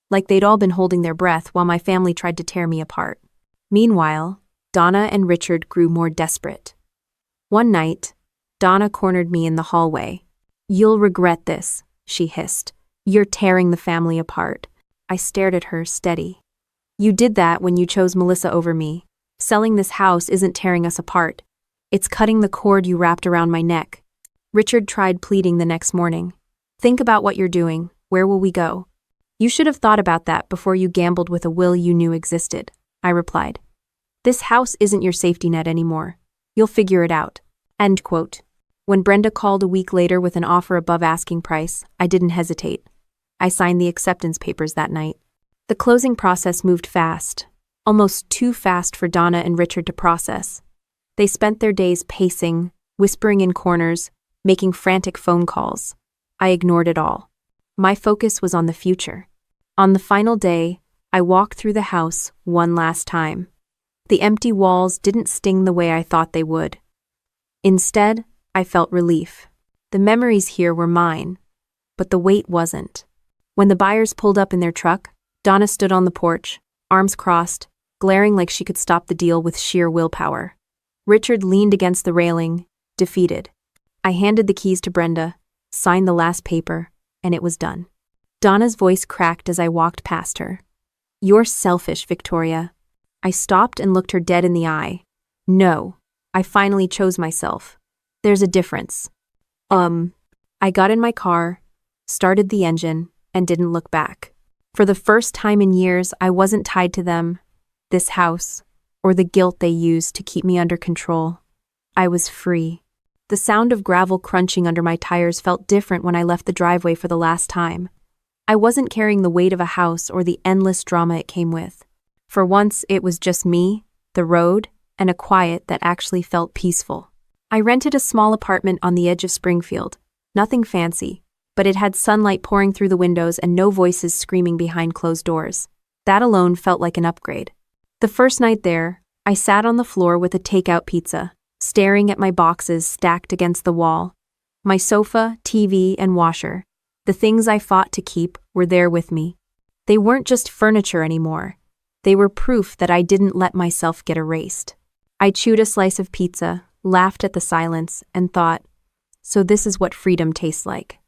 like they'd all been holding their breath while my family tried to tear me apart. Meanwhile, Donna and Richard grew more desperate. One night, Donna cornered me in the hallway. You'll regret this, she hissed. You're tearing the family apart. I stared at her, steady. You did that when you chose Melissa over me. Selling this house isn't tearing us apart. It's cutting the cord you wrapped around my neck. Richard tried pleading the next morning. Think about what you're doing. Where will we go? You should have thought about that before you gambled with a will you knew existed, I replied. This house isn't your safety net anymore. You'll figure it out. End quote. When Brenda called a week later with an offer above asking price, I didn't hesitate. I signed the acceptance papers that night. The closing process moved fast, almost too fast for Donna and Richard to process. They spent their days pacing, whispering in corners, making frantic phone calls. I ignored it all. My focus was on the future. On the final day, I walked through the house one last time. The empty walls didn't sting the way I thought they would. Instead, I felt relief. The memories here were mine, but the weight wasn't. When the buyers pulled up in their truck, Donna stood on the porch, arms crossed, glaring like she could stop the deal with sheer willpower. Richard leaned against the railing, defeated. I handed the keys to Brenda, signed the last paper, and it was done. Donna's voice cracked as I walked past her. You're selfish, Victoria. I stopped and looked her dead in the eye. No, I finally chose myself. There's a difference. I got in my car, started the engine, and didn't look back. For the first time in years, I wasn't tied to them, this house, or the guilt they used to keep me under control. I was free. The sound of gravel crunching under my tires felt different when I left the driveway for the last time. I wasn't carrying the weight of a house or the endless drama it came with. For once, it was just me, the road, and a quiet that actually felt peaceful. I rented a small apartment on the edge of Springfield. Nothing fancy, but it had sunlight pouring through the windows and no voices screaming behind closed doors. That alone felt like an upgrade. The first night there, I sat on the floor with a takeout pizza, staring at my boxes stacked against the wall. My sofa, TV, and washer, the things I fought to keep, were there with me. They weren't just furniture anymore. They were proof that I didn't let myself get erased. I chewed a slice of pizza, laughed at the silence, and thought, so this is what freedom tastes like.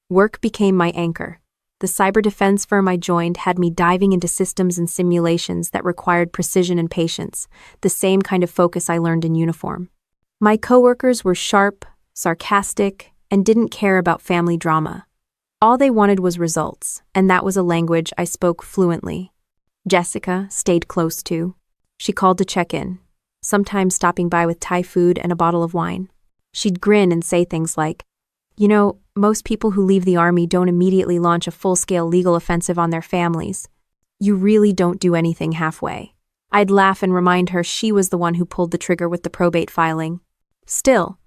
Work became my anchor. The cyber defense firm I joined had me diving into systems and simulations that required precision and patience, the same kind of focus I learned in uniform. My coworkers were sharp, sarcastic, and didn't care about family drama. All they wanted was results, and that was a language I spoke fluently. Jessica stayed close too. She called to check in, sometimes stopping by with Thai food and a bottle of wine. She'd grin and say things like, you know, most people who leave the army don't immediately launch a full-scale legal offensive on their families. You really don't do anything halfway. I'd laugh and remind her she was the one who pulled the trigger with the probate filing. Still,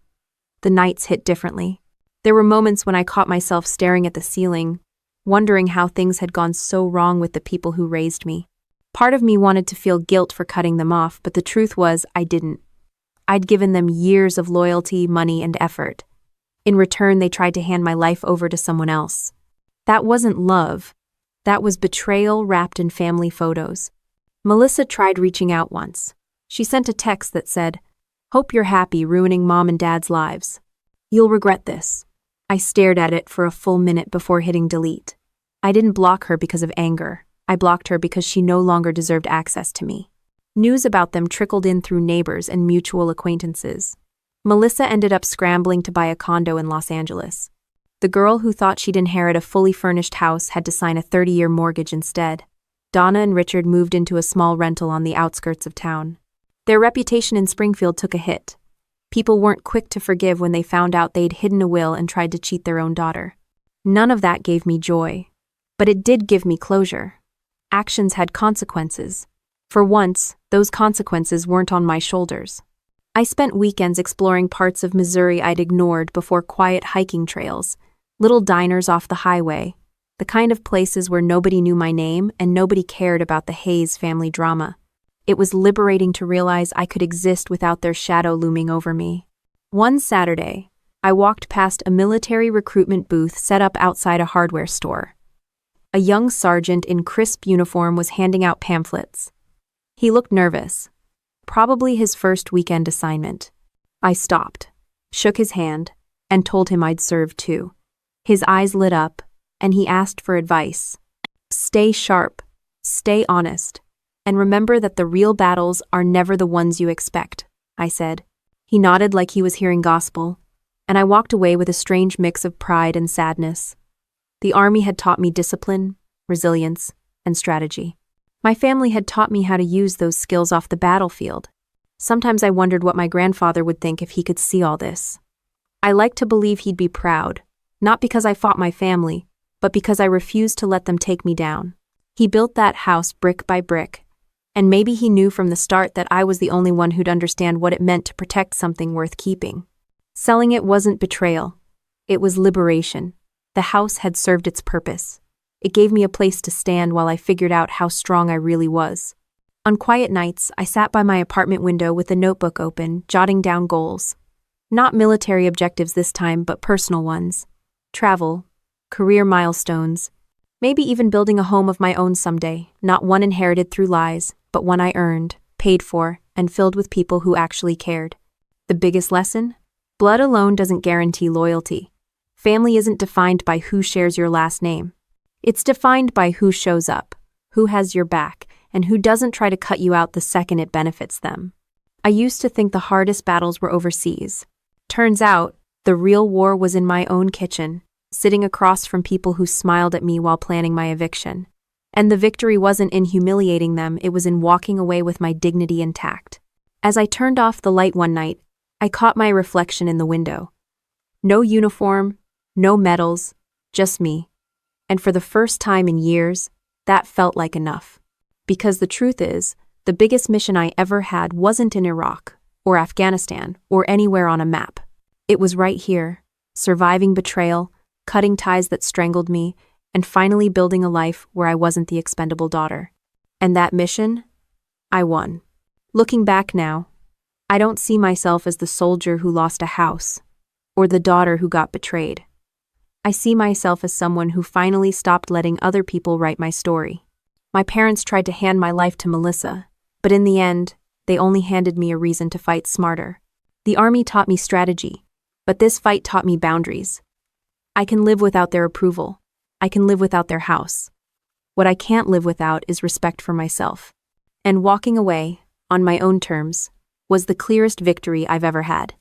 the nights hit differently. There were moments when I caught myself staring at the ceiling, wondering how things had gone so wrong with the people who raised me. Part of me wanted to feel guilt for cutting them off, but the truth was I didn't. I'd given them years of loyalty, money, and effort. In return, they tried to hand my life over to someone else. That wasn't love. That was betrayal wrapped in family photos. Melissa tried reaching out once. She sent a text that said, "Hope you're happy ruining Mom and Dad's lives. You'll regret this." I stared at it for a full minute before hitting delete. I didn't block her because of anger. I blocked her because she no longer deserved access to me. News about them trickled in through neighbors and mutual acquaintances. Melissa ended up scrambling to buy a condo in Los Angeles. The girl who thought she'd inherit a fully furnished house had to sign a 30-year mortgage instead. Donna and Richard moved into a small rental on the outskirts of town. Their reputation in Springfield took a hit. People weren't quick to forgive when they found out they'd hidden a will and tried to cheat their own daughter. None of that gave me joy. But it did give me closure. Actions had consequences. For once, those consequences weren't on my shoulders. I spent weekends exploring parts of Missouri I'd ignored before, quiet hiking trails, little diners off the highway, the kind of places where nobody knew my name and nobody cared about the Hayes family drama. It was liberating to realize I could exist without their shadow looming over me. One Saturday, I walked past a military recruitment booth set up outside a hardware store. A young sergeant in crisp uniform was handing out pamphlets. He looked nervous, probably his first weekend assignment. I stopped, shook his hand, and told him I'd served too. His eyes lit up, and he asked for advice. Stay sharp, stay honest, and remember that the real battles are never the ones you expect, I said. He nodded like he was hearing gospel, and I walked away with a strange mix of pride and sadness. The Army had taught me discipline, resilience, and strategy. My family had taught me how to use those skills off the battlefield. Sometimes I wondered what my grandfather would think if he could see all this. I liked to believe he'd be proud, not because I fought my family, but because I refused to let them take me down. He built that house brick by brick, and maybe he knew from the start that I was the only one who'd understand what it meant to protect something worth keeping. Selling it wasn't betrayal. It was liberation. The house had served its purpose. It gave me a place to stand while I figured out how strong I really was. On quiet nights, I sat by my apartment window with a notebook open, jotting down goals. Not military objectives this time, but personal ones. Travel, career milestones, maybe even building a home of my own someday, not one inherited through lies, but one I earned, paid for, and filled with people who actually cared. The biggest lesson? Blood alone doesn't guarantee loyalty. Family isn't defined by who shares your last name. It's defined by who shows up, who has your back, and who doesn't try to cut you out the second it benefits them. I used to think the hardest battles were overseas. Turns out, the real war was in my own kitchen, sitting across from people who smiled at me while planning my eviction. And the victory wasn't in humiliating them, it was in walking away with my dignity intact. As I turned off the light one night, I caught my reflection in the window. No uniform, no medals, just me. And for the first time in years, that felt like enough. Because the truth is, the biggest mission I ever had wasn't in Iraq, or Afghanistan, or anywhere on a map. It was right here, surviving betrayal, cutting ties that strangled me, and finally building a life where I wasn't the expendable daughter. And that mission? I won. Looking back now, I don't see myself as the soldier who lost a house, or the daughter who got betrayed. I see myself as someone who finally stopped letting other people write my story. My parents tried to hand my life to Melissa, but in the end, they only handed me a reason to fight smarter. The Army taught me strategy, but this fight taught me boundaries. I can live without their approval. I can live without their house. What I can't live without is respect for myself. And walking away, on my own terms, was the clearest victory I've ever had.